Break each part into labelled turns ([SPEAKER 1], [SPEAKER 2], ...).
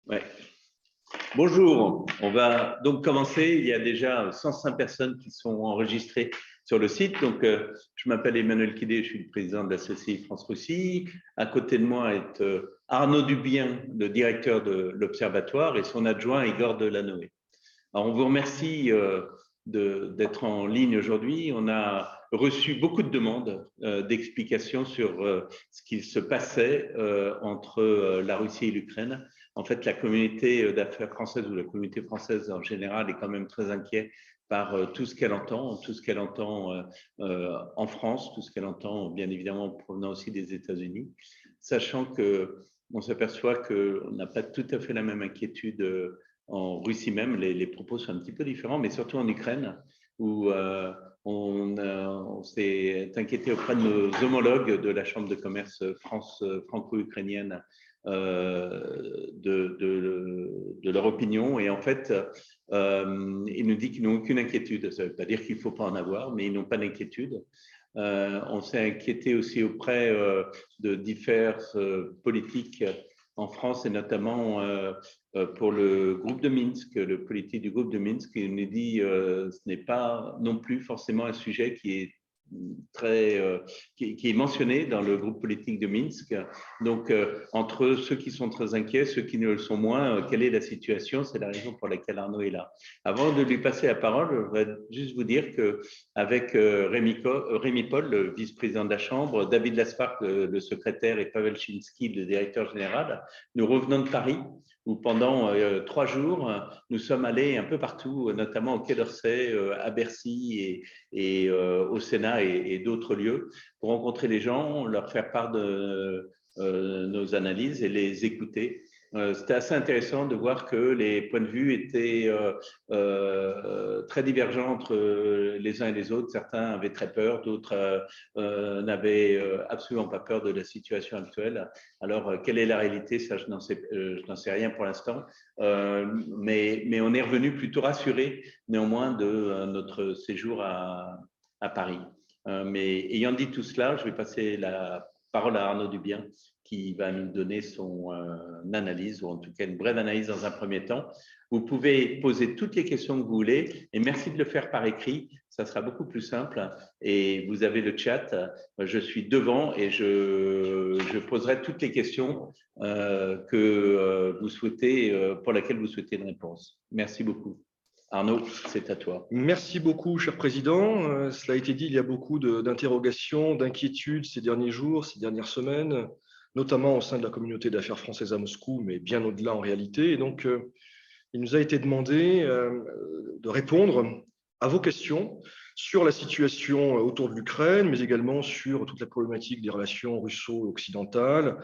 [SPEAKER 1] Ouais. Bonjour, on va donc commencer. Il y a déjà 105 personnes qui sont enregistrées sur le site. Donc, je m'appelle Emmanuel Kidé, je suis le président de la CCI France-Russie. À côté de moi est Arnaud Dubien, le directeur de l'Observatoire, et son adjoint Igor Delanoë. Alors, on vous remercie d'être en ligne aujourd'hui. On a reçu beaucoup de demandes d'explications sur ce qu'il se passait entre la Russie et l'Ukraine. En fait, la communauté d'affaires française ou la communauté française en général est quand même très inquiète par tout ce qu'elle entend, en France, tout ce qu'elle entend bien évidemment provenant aussi des États-Unis, sachant qu'on s'aperçoit qu'on n'a pas tout à fait la même inquiétude en Russie même. Les propos sont un petit peu différents, mais surtout en Ukraine, où on s'est inquiété auprès de nos homologues de la Chambre de commerce franco-ukrainienne de leur opinion. Et en fait, ils nous disent qu'ils n'ont aucune inquiétude. Ça ne veut pas dire qu'il ne faut pas en avoir, mais ils n'ont pas d'inquiétude. On s'est inquiété aussi auprès de diverses politiques en France, et notamment pour le groupe de Minsk, le politique du groupe de Minsk, qui nous dit ce n'est pas non plus forcément un sujet qui est qui est mentionné dans le groupe politique de Minsk. Donc, entre ceux qui sont très inquiets, ceux qui ne le sont moins, quelle est la situation? C'est la raison pour laquelle Arnaud est là. Avant de lui passer la parole, je voudrais juste vous dire qu'avec Rémi Paul, le vice-président de la Chambre, David Laspark, le secrétaire, et Pavel Chinsky, le directeur général, nous revenons de Paris, où pendant 3 jours, nous sommes allés un peu partout, notamment au Quai d'Orsay, à Bercy et au Sénat et d'autres lieux, pour rencontrer les gens, leur faire part de nos analyses et les écouter. C'était assez intéressant de voir que les points de vue étaient très divergents entre les uns et les autres. Certains avaient très peur, d'autres n'avaient absolument pas peur de la situation actuelle. Alors, quelle est la réalité? Ça, je n'en sais rien pour l'instant. Mais on est revenu plutôt rassuré, néanmoins, de notre séjour à Paris. Mais ayant dit tout cela, je vais passer la parole à Arnaud Dubien, qui va nous donner son analyse, ou en tout cas une brève analyse dans un premier temps. Vous pouvez poser toutes les questions que vous voulez, et merci de le faire par écrit, ça sera beaucoup plus simple. Et vous avez le chat, je suis devant et je poserai toutes les questions que vous souhaitez, pour lesquelles vous souhaitez une réponse. Merci beaucoup. Arnaud, c'est à toi.
[SPEAKER 2] Merci beaucoup, cher président. Cela a été dit, il y a beaucoup d'interrogations, d'inquiétudes ces derniers jours, ces dernières semaines, notamment au sein de la communauté d'affaires française à Moscou, mais bien au-delà en réalité. Et donc, il nous a été demandé de répondre à vos questions sur la situation autour de l'Ukraine, mais également sur toute la problématique des relations russo-occidentales,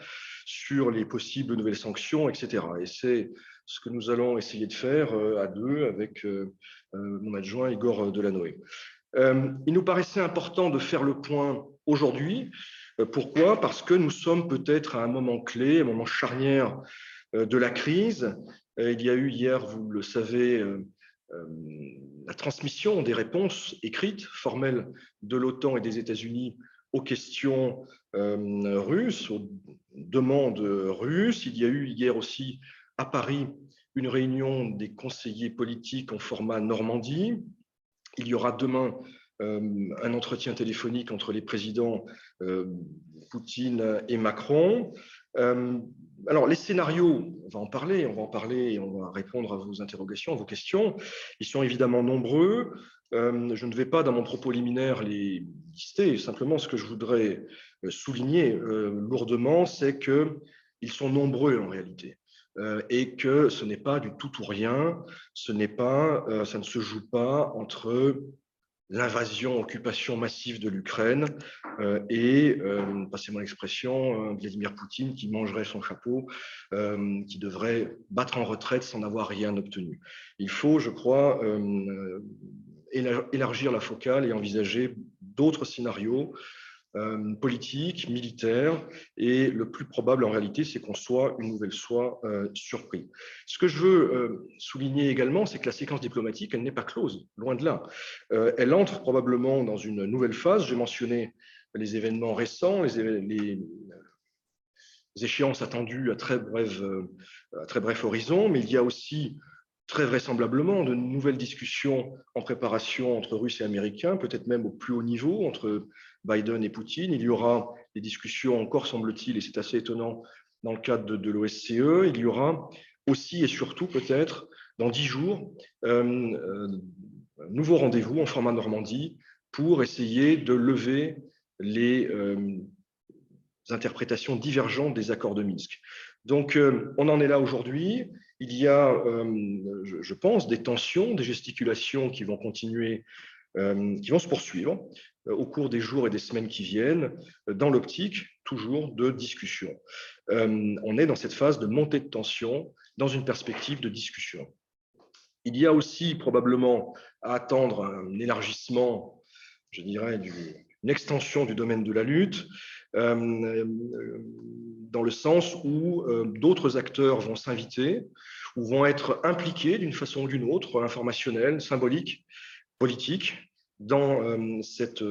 [SPEAKER 2] sur les possibles nouvelles sanctions, etc. Et c'est ce que nous allons essayer de faire à deux avec mon adjoint Igor Delanoë. Il nous paraissait important de faire le point aujourd'hui. Pourquoi? Parce que nous sommes peut-être à un moment clé, un moment charnière de la crise. Il y a eu hier, vous le savez, la transmission des réponses écrites, formelles de l'OTAN et des États-Unis aux questions russes, aux demandes russes. Il y a eu hier aussi à Paris une réunion des conseillers politiques en format Normandie. Il y aura demain un entretien téléphonique entre les présidents Poutine et Macron. Alors, les scénarios, on va en parler et on va répondre à vos interrogations, à vos questions. Ils sont évidemment nombreux. Je ne vais pas, dans mon propos liminaire, les lister. Simplement, ce que je voudrais souligner lourdement, c'est qu'ils sont nombreux en réalité. Et que ce n'est pas du tout ou rien, ça ne se joue pas entre l'invasion, occupation massive de l'Ukraine et, passez-moi l'expression, Vladimir Poutine qui mangerait son chapeau, qui devrait battre en retraite sans avoir rien obtenu. Il faut, je crois, élargir la focale et envisager d'autres scénarios politique, militaire, et le plus probable en réalité, c'est qu'on soit une nouvelle fois surpris. Ce que je veux souligner également, c'est que la séquence diplomatique, elle n'est pas close, loin de là. Elle entre probablement dans une nouvelle phase. J'ai mentionné les événements récents, échéances attendues à très bref horizon, mais il y a aussi très vraisemblablement de nouvelles discussions en préparation entre Russes et Américains, peut-être même au plus haut niveau, entre Biden et Poutine. Il y aura des discussions encore, semble-t-il, et c'est assez étonnant, dans le cadre de l'OSCE. Il y aura aussi et surtout, peut-être, dans 10 jours, un nouveau rendez-vous en format Normandie pour essayer de lever les interprétations divergentes des accords de Minsk. Donc, on en est là aujourd'hui. Il y a, je pense, des tensions, des gesticulations qui vont continuer, qui vont se poursuivre au cours des jours et des semaines qui viennent, dans l'optique toujours de discussion. On est dans cette phase de montée de tension, dans une perspective de discussion. Il y a aussi probablement à attendre un élargissement, je dirais, une extension du domaine de la lutte, dans le sens où d'autres acteurs vont s'inviter ou vont être impliqués d'une façon ou d'une autre, informationnelle, symbolique, politique, dans cette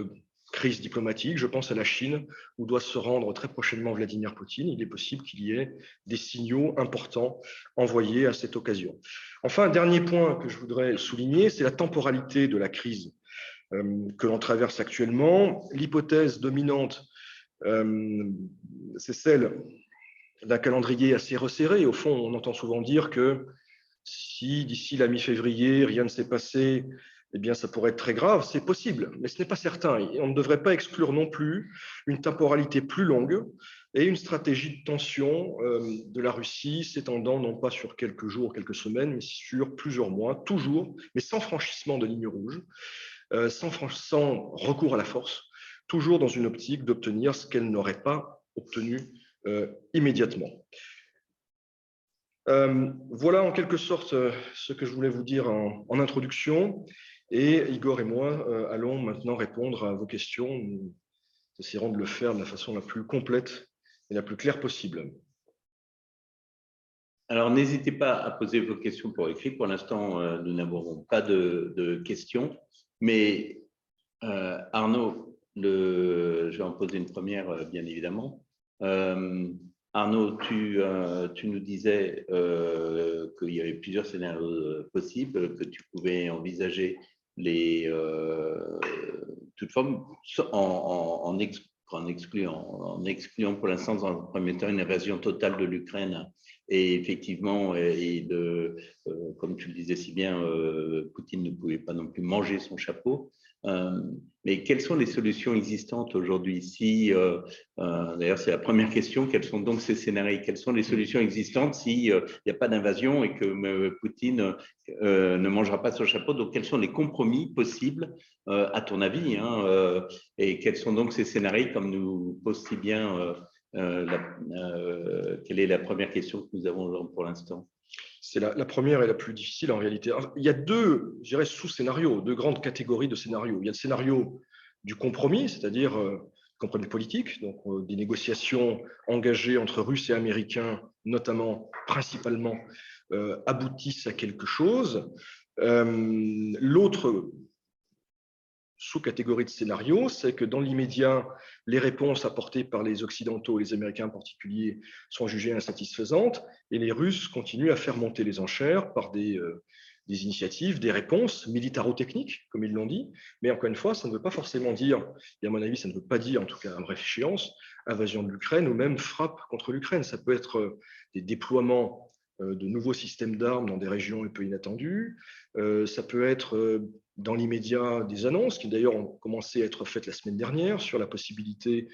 [SPEAKER 2] crise diplomatique. Je pense à la Chine, où doit se rendre très prochainement Vladimir Poutine. Il est possible qu'il y ait des signaux importants envoyés à cette occasion. Enfin, un dernier point que je voudrais souligner, c'est la temporalité de la crise que l'on traverse actuellement. L'hypothèse dominante, c'est celle d'un calendrier assez resserré. Au fond, on entend souvent dire que si d'ici la mi-février, rien ne s'est passé, eh bien, ça pourrait être très grave. C'est possible, mais ce n'est pas certain. Et on ne devrait pas exclure non plus une temporalité plus longue et une stratégie de tension de la Russie s'étendant non pas sur quelques jours, quelques semaines, mais sur plusieurs mois, toujours, mais sans franchissement de ligne rouge, sans recours à la force, toujours dans une optique d'obtenir ce qu'elle n'aurait pas obtenu immédiatement. Voilà en quelque sorte ce que je voulais vous dire en introduction. Et Igor et moi allons maintenant répondre à vos questions. Nous essaierons de le faire de la façon la plus complète et la plus claire possible.
[SPEAKER 1] Alors, n'hésitez pas à poser vos questions pour écrit. Pour l'instant, nous n'avons pas de questions. Mais Arnaud, je vais en poser une première, bien évidemment. Arnaud, tu nous disais qu'il y avait plusieurs scénarios possibles, que tu pouvais envisager toute forme en excluant pour l'instant, dans un premier temps, une invasion totale de l'Ukraine. Et effectivement, comme tu le disais si bien, Poutine ne pouvait pas non plus manger son chapeau. Mais quelles sont les solutions existantes aujourd'hui ici d'ailleurs, c'est la première question. Quels sont donc ces scénarios? Quelles sont les solutions existantes s'il n'y a pas d'invasion et que Poutine ne mangera pas son chapeau? Donc, quels sont les compromis possibles, à ton avis, et quels sont donc ces scénarios, comme nous pose si bien quelle est la première question que nous avons pour l'instant?
[SPEAKER 2] C'est la première et la plus difficile en réalité. Il y a deux, je dirais, sous-scénarios, deux grandes catégories de scénarios. Il y a le scénario du compromis, c'est-à-dire compromis politique, donc des négociations engagées entre Russes et Américains, notamment, principalement, aboutissent à quelque chose. L'autre sous-catégorie de scénario, c'est que dans l'immédiat, les réponses apportées par les Occidentaux, les Américains en particulier, sont jugées insatisfaisantes et les Russes continuent à faire monter les enchères par des initiatives, des réponses militaro-techniques, comme ils l'ont dit. Mais encore une fois, ça ne veut pas forcément dire, et à mon avis, ça ne veut pas dire, en tout cas à bref échéance, invasion de l'Ukraine ou même frappe contre l'Ukraine. Ça peut être des déploiements de nouveaux systèmes d'armes dans des régions un peu inattendues. Ça peut être dans l'immédiat des annonces qui d'ailleurs ont commencé à être faites la semaine dernière sur la possibilité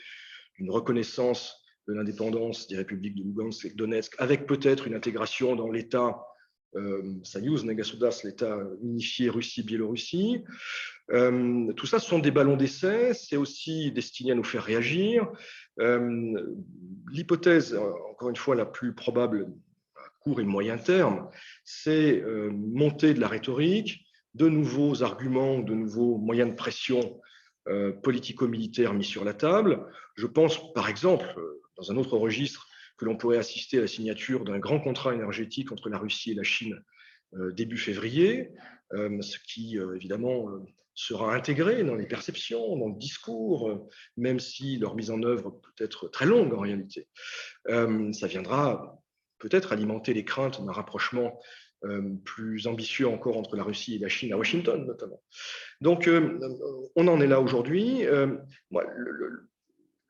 [SPEAKER 2] d'une reconnaissance de l'indépendance des républiques de Lugansk et de Donetsk, avec peut-être une intégration dans l'État Soyouz, Nagasudas, l'État unifié Russie-Biélorussie. Tout ça, ce sont des ballons d'essai, c'est aussi destiné à nous faire réagir. L'hypothèse, encore une fois, la plus probable à court et moyen terme, c'est monter de la rhétorique, de nouveaux arguments, de nouveaux moyens de pression politico-militaires mis sur la table. Je pense, par exemple, dans un autre registre, que l'on pourrait assister à la signature d'un grand contrat énergétique entre la Russie et la Chine début février, ce qui, évidemment, sera intégrée dans les perceptions, dans le discours, même si leur mise en œuvre peut être très longue en réalité. Ça viendra peut-être alimenter les craintes d'un rapprochement plus ambitieux encore entre la Russie et la Chine, à Washington notamment. Donc, on en est là aujourd'hui.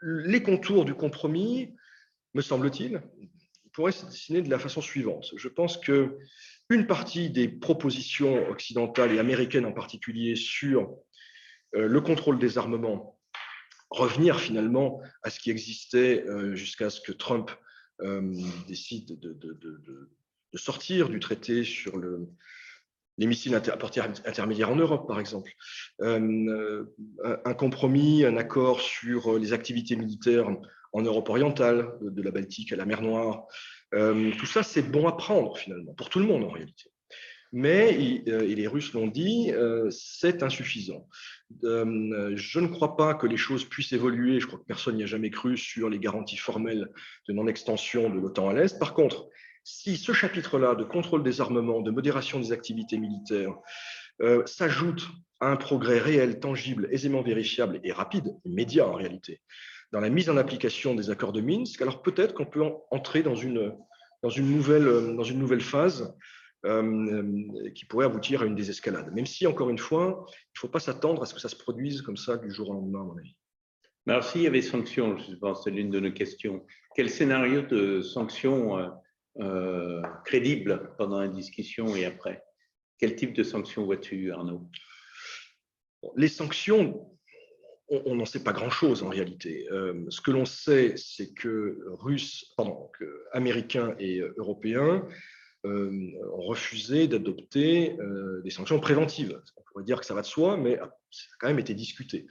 [SPEAKER 2] Les contours du compromis, me semble-t-il, pourraient se dessiner de la façon suivante. Je pense qu'une partie des propositions occidentales et américaines en particulier sur le contrôle des armements, revenir finalement à ce qui existait jusqu'à ce que Trump décide de sortir du traité sur les missiles à portée intermédiaire en Europe, par exemple. Un compromis, un accord sur les activités militaires en Europe orientale, de la Baltique à la mer Noire. Tout ça, c'est bon à prendre, finalement, pour tout le monde, en réalité. Mais, et les Russes l'ont dit, c'est insuffisant. Je ne crois pas que les choses puissent évoluer, je crois que personne n'y a jamais cru, sur les garanties formelles de non-extension de l'OTAN à l'Est. Par contre, si ce chapitre-là de contrôle des armements, de modération des activités militaires, s'ajoute à un progrès réel, tangible, aisément vérifiable et rapide, immédiat en réalité, dans la mise en application des accords de Minsk, alors peut-être qu'on peut entrer dans une nouvelle phase qui pourrait aboutir à une désescalade. Même si, encore une fois, il ne faut pas s'attendre à ce que ça se produise comme ça du jour au lendemain, à mon avis.
[SPEAKER 1] Alors, s'il y avait sanctions, je pense que c'est l'une de nos questions, quel scénario de sanctions crédibles pendant la discussion et après? Quel type de sanctions vois-tu, Arnaud?
[SPEAKER 2] Les sanctions, on n'en sait pas grand-chose en réalité. Ce que l'on sait, c'est que Américains et Européens ont refusé d'adopter des sanctions préventives. On pourrait dire que ça va de soi, mais ça a quand même été discuté.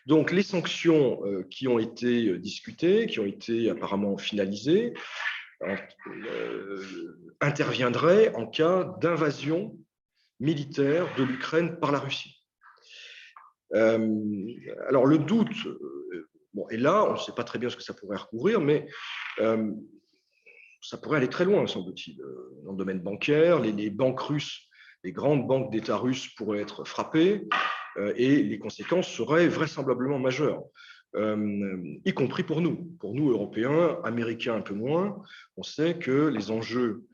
[SPEAKER 2] Donc, les sanctions qui ont été discutées, qui ont été apparemment finalisées, interviendraient en cas d'invasion militaire de l'Ukraine par la Russie. Alors, le doute, et là, on ne sait pas très bien ce que ça pourrait recouvrir, mais ça pourrait aller très loin, semble-t-il. Dans le domaine bancaire, les banques russes, les grandes banques d'État russes pourraient être frappées et les conséquences seraient vraisemblablement majeures, y compris pour nous, Européens, Américains un peu moins. On sait que les enjeux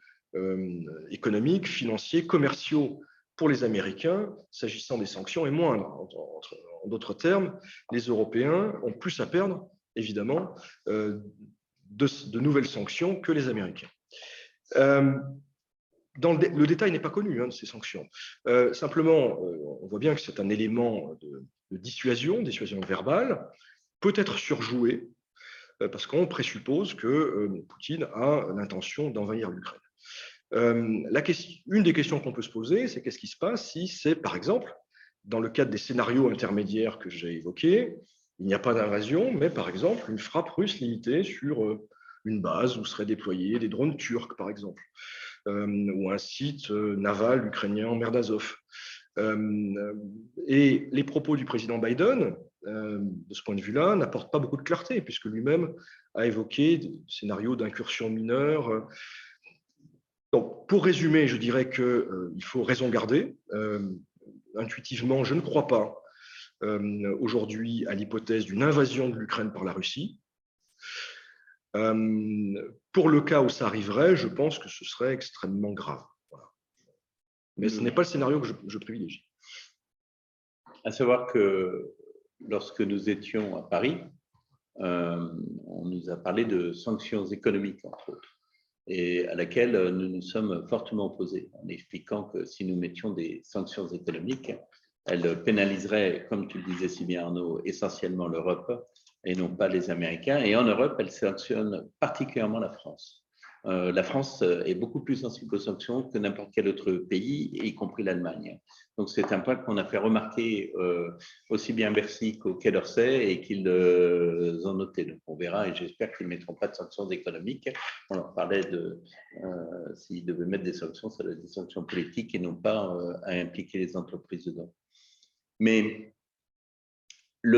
[SPEAKER 2] économiques, financiers, commerciaux pour les Américains, s'agissant des sanctions, est moindre. En d'autres termes, les Européens ont plus à perdre, évidemment, de nouvelles sanctions que les Américains. Le détail n'est pas connu de ces sanctions. Simplement, on voit bien que c'est un élément de dissuasion une peut être surjoué, parce qu'on présuppose que Poutine a l'intention d'envahir l'Ukraine. Une des questions qu'on peut se poser, c'est qu'est-ce qui se passe si c'est, par exemple, dans le cadre des scénarios intermédiaires que j'ai évoqués, il n'y a pas d'invasion, mais par exemple une frappe russe limitée sur une base où seraient déployés des drones turcs, par exemple, ou un site naval ukrainien en mer d'Azov. Et les propos du président Biden, de ce point de vue-là, n'apportent pas beaucoup de clarté, puisque lui-même a évoqué des scénarios d'incursion mineure. Donc, pour résumer, je dirais qu'il faut raison garder. Intuitivement, je ne crois pas aujourd'hui à l'hypothèse d'une invasion de l'Ukraine par la Russie. Pour le cas où ça arriverait, je pense que ce serait extrêmement grave. Voilà. Mais ce n'est pas le scénario que je privilégie.
[SPEAKER 1] À savoir que lorsque nous étions à Paris, on nous a parlé de sanctions économiques, entre autres, et à laquelle nous nous sommes fortement opposés, en expliquant que si nous mettions des sanctions économiques, elles pénaliseraient, comme tu le disais si bien Arnaud, essentiellement l'Europe et non pas les Américains. Et en Europe, elles sanctionnent particulièrement la France. La France est beaucoup plus sensible aux sanctions que n'importe quel autre pays, y compris l'Allemagne. Donc c'est un point qu'on a fait remarquer aussi bien à Bercy qu'au Quai d'Orsay et qu'ils ont noté. Donc on verra et j'espère qu'ils ne mettront pas de sanctions économiques. On leur parlait de s'ils devaient mettre des sanctions, ça doit être des sanctions politiques et non pas à impliquer les entreprises dedans. Mais il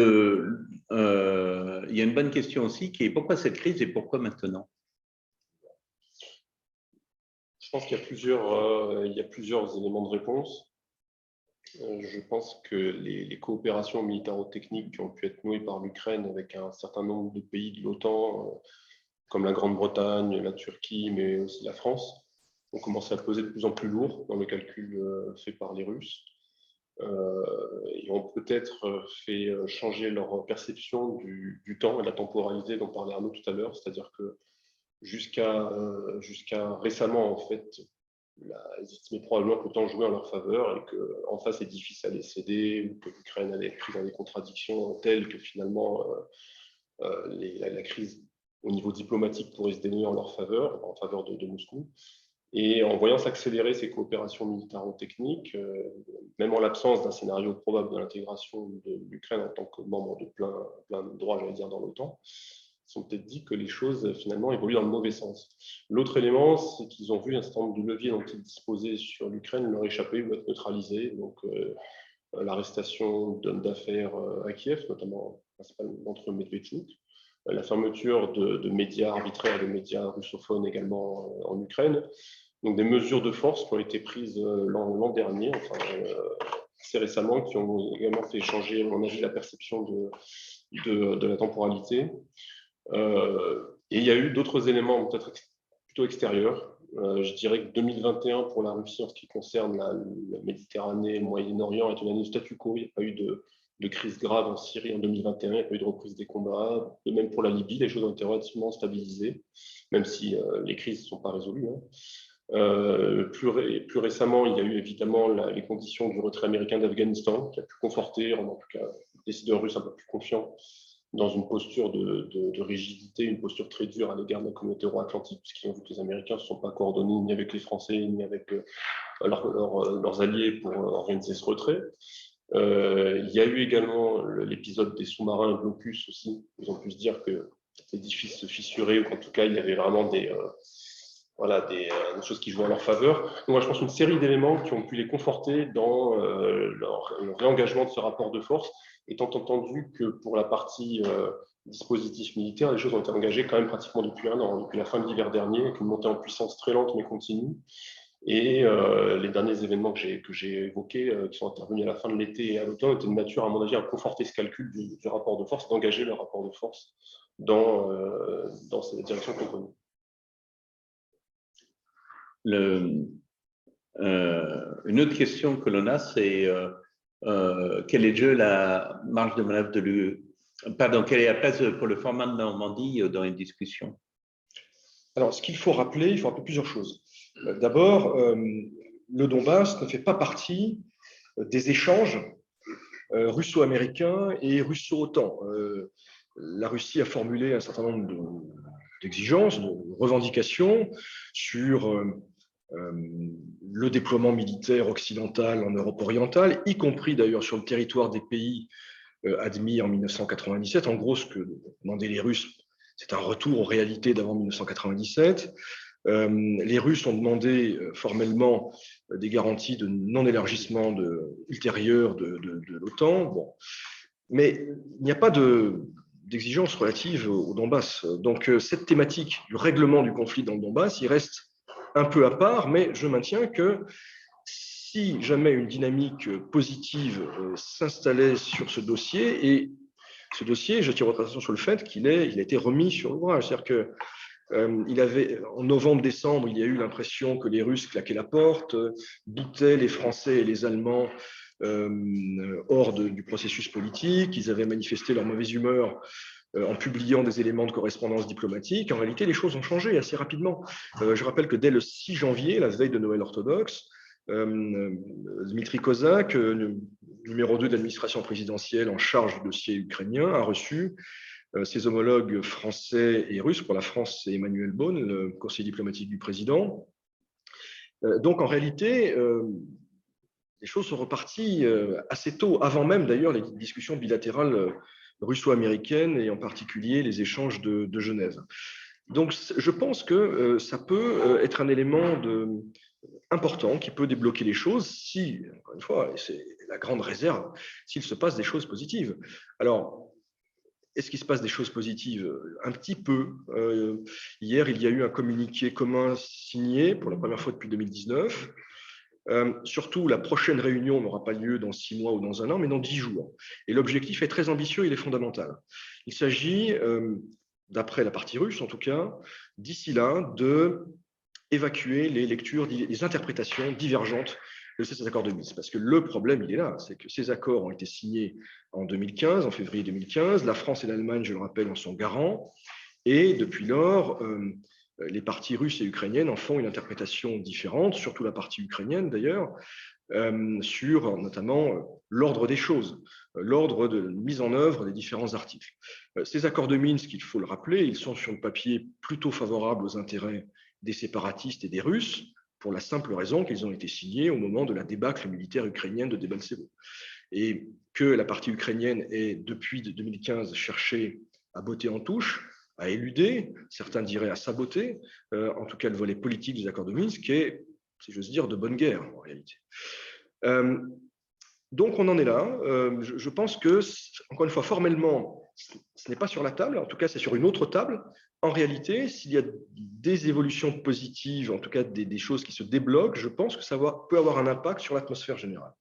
[SPEAKER 1] y a une bonne question aussi qui est pourquoi cette crise et pourquoi maintenant?
[SPEAKER 3] Je pense qu'il y a plusieurs éléments de réponse. Je pense que les coopérations militaro-techniques qui ont pu être nouées par l'Ukraine avec un certain nombre de pays de l'OTAN, comme la Grande-Bretagne, la Turquie, mais aussi la France, ont commencé à peser de plus en plus lourd dans le calcul fait par les Russes. Et ont peut-être fait changer leur perception du temps et de la temporalité dont parlait Arnaud tout à l'heure, c'est-à-dire que jusqu'à récemment, en fait, ils estimaient probablement que le temps jouait en leur faveur et qu'en face, c'est difficile à les céder, ou que l'Ukraine allait être prise dans des contradictions telles que finalement la crise au niveau diplomatique pourrait se dénouer en leur faveur, en faveur de Moscou. Et en voyant s'accélérer ces coopérations militaro-techniques, même en l'absence d'un scénario probable de l'intégration de l'Ukraine en tant que membre de plein droit, j'allais dire, dans l'OTAN, ils sont peut-être dit que les choses finalement évoluent dans le mauvais sens. L'autre élément, c'est qu'ils ont vu un certain nombre de leviers dont ils disposaient sur l'Ukraine leur échapper ou être neutralisés. Donc l'arrestation d'hommes d'affaires à Kiev, notamment principalement entre Medvedchuk, la fermeture de médias arbitraires, de médias russophones également en Ukraine. Donc des mesures de force qui ont été prises l'an dernier, enfin assez récemment, qui ont également fait changer, à mon avis, la perception de la temporalité. Et il y a eu d'autres éléments peut-être plutôt extérieurs. Je dirais que 2021 pour la Russie en ce qui concerne la Méditerranée, le Moyen-Orient est une année de statu quo. Il n'y a pas eu de crise grave en Syrie en 2021, il n'y a pas eu de reprise des combats. Et même pour la Libye, les choses ont été relativement stabilisées, même si les crises ne sont pas résolues. Plus récemment, il y a eu évidemment les conditions du retrait américain d'Afghanistan, qui a pu conforter, en tout cas, les décideurs russes un peu plus confiants dans une posture de rigidité, une posture très dure à l'égard de la communauté euro-atlantique, puisqu'ils ont vu que les Américains ne se sont pas coordonnés ni avec les Français, ni avec leurs alliés pour organiser ce retrait. Il y a eu également l'épisode des sous-marins Blocus aussi. Ils ont pu se dire que l'édifice se fissurait, ou qu'en tout cas, il y avait vraiment des choses qui jouaient en leur faveur. Donc, moi, je pense une série d'éléments qui ont pu les conforter dans leur réengagement de ce rapport de force, étant entendu que pour la partie dispositif militaire, les choses ont été engagées quand même pratiquement depuis un an, depuis la fin de l'hiver dernier, avec une montée en puissance très lente mais continue. Et les derniers événements que j'ai évoqués, qui sont intervenus à la fin de l'été et à l'automne, étaient de nature, à mon avis, à conforter ce calcul du rapport de force, d'engager le rapport de force dans cette direction qu'on connaît.
[SPEAKER 1] Une autre question que l'on a, c'est quel est la marge de manœuvre de quelle est la place pour le format de Normandie dans les discussions?
[SPEAKER 2] Alors, ce qu'il faut rappeler, il faut rappeler plusieurs choses. D'abord, le Donbass ne fait pas partie des échanges russo-américains et russo-OTAN. La Russie a formulé un certain nombre d'exigences, de revendications sur le déploiement militaire occidental en Europe orientale, y compris d'ailleurs sur le territoire des pays admis en 1997. En gros, ce que demandaient les Russes, c'est un retour aux réalités d'avant 1997. Les Russes ont demandé formellement des garanties de non-élargissement ultérieur de l'OTAN. Bon. Mais il n'y a pas d'exigence relative au Donbass. Donc, cette thématique du règlement du conflit dans le Donbass, il reste un peu à part, mais je maintiens que si jamais une dynamique positive s'installait sur ce dossier, et ce dossier, j'attire votre attention sur le fait qu'il a été remis sur l'ouvrage. C'est-à-dire que en novembre-décembre, il y a eu l'impression que les Russes claquaient la porte, boutaient les Français et les Allemands hors du processus politique. Ils avaient manifesté leur mauvaise humeur en publiant des éléments de correspondance diplomatique. En réalité, les choses ont changé assez rapidement. Je rappelle que dès le 6 janvier, la veille de Noël orthodoxe, Dmitri Kozak, numéro 2 de l'administration présidentielle en charge du dossier ukrainien, a reçu ses homologues français et russes. Pour la France, c'est Emmanuel Beaune, le conseiller diplomatique du président. Donc, en réalité, les choses sont reparties assez tôt, avant même d'ailleurs les discussions bilatérales russo-américaines et en particulier les échanges de Genève. Donc, je pense que ça peut être un élément important qui peut débloquer les choses si, encore une fois, et c'est la grande réserve, s'il se passe des choses positives. Alors, est-ce qu'il se passe des choses positives? Un petit peu. Hier, il y a eu un communiqué commun signé pour la première fois depuis 2019 Surtout, la prochaine réunion n'aura pas lieu dans 6 mois ou dans 1 an, mais dans 10 jours. Et l'objectif est très ambitieux, il est fondamental. Il s'agit, d'après la partie russe en tout cas, d'ici là, d'évacuer les lectures, les interprétations divergentes de ces accords de Minsk. Parce que le problème, il est là, c'est que ces accords ont été signés en 2015, en février 2015. La France et l'Allemagne, je le rappelle, en sont garants. Et depuis lors, les parties russes et ukrainiennes en font une interprétation différente, surtout la partie ukrainienne d'ailleurs, sur notamment l'ordre des choses, l'ordre de mise en œuvre des différents articles. Ces accords de Minsk, il faut le rappeler, ils sont sur le papier plutôt favorables aux intérêts des séparatistes et des Russes, pour la simple raison qu'ils ont été signés au moment de la débâcle militaire ukrainienne de Debaltsevo. Et que la partie ukrainienne ait, depuis 2015, cherché à botter en touche, à éluder, certains diraient à saboter, en tout cas le volet politique des accords de Minsk, est, si j'ose dire, de bonne guerre en réalité. Donc on en est là. Je pense que, encore une fois, formellement, ce n'est pas sur la table, en tout cas c'est sur une autre table. En réalité, s'il y a des évolutions positives, en tout cas des choses qui se débloquent, je pense que ça peut avoir un impact sur l'atmosphère générale.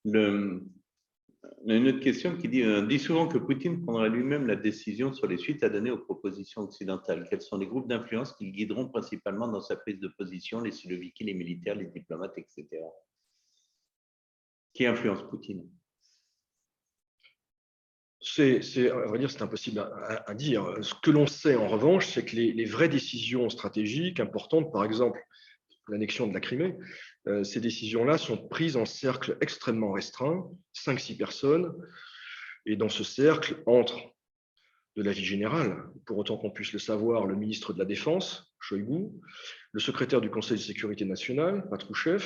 [SPEAKER 1] Une autre question qui dit souvent que Poutine prendra lui-même la décision sur les suites à donner aux propositions occidentales. Quels sont les groupes d'influence qui le guideront principalement dans sa prise de position, les siloviki, les militaires, les diplomates, etc. Qui influence Poutine?
[SPEAKER 2] À vrai dire, c'est impossible à dire. Ce que l'on sait en revanche, c'est que les vraies décisions stratégiques importantes, par exemple l'annexion de la Crimée, ces décisions-là sont prises en cercle extrêmement restreint, 5-6 personnes, et dans ce cercle entre, de la vie générale, pour autant qu'on puisse le savoir, le ministre de la Défense, Shoigu, le secrétaire du Conseil de sécurité nationale, Patrouchev,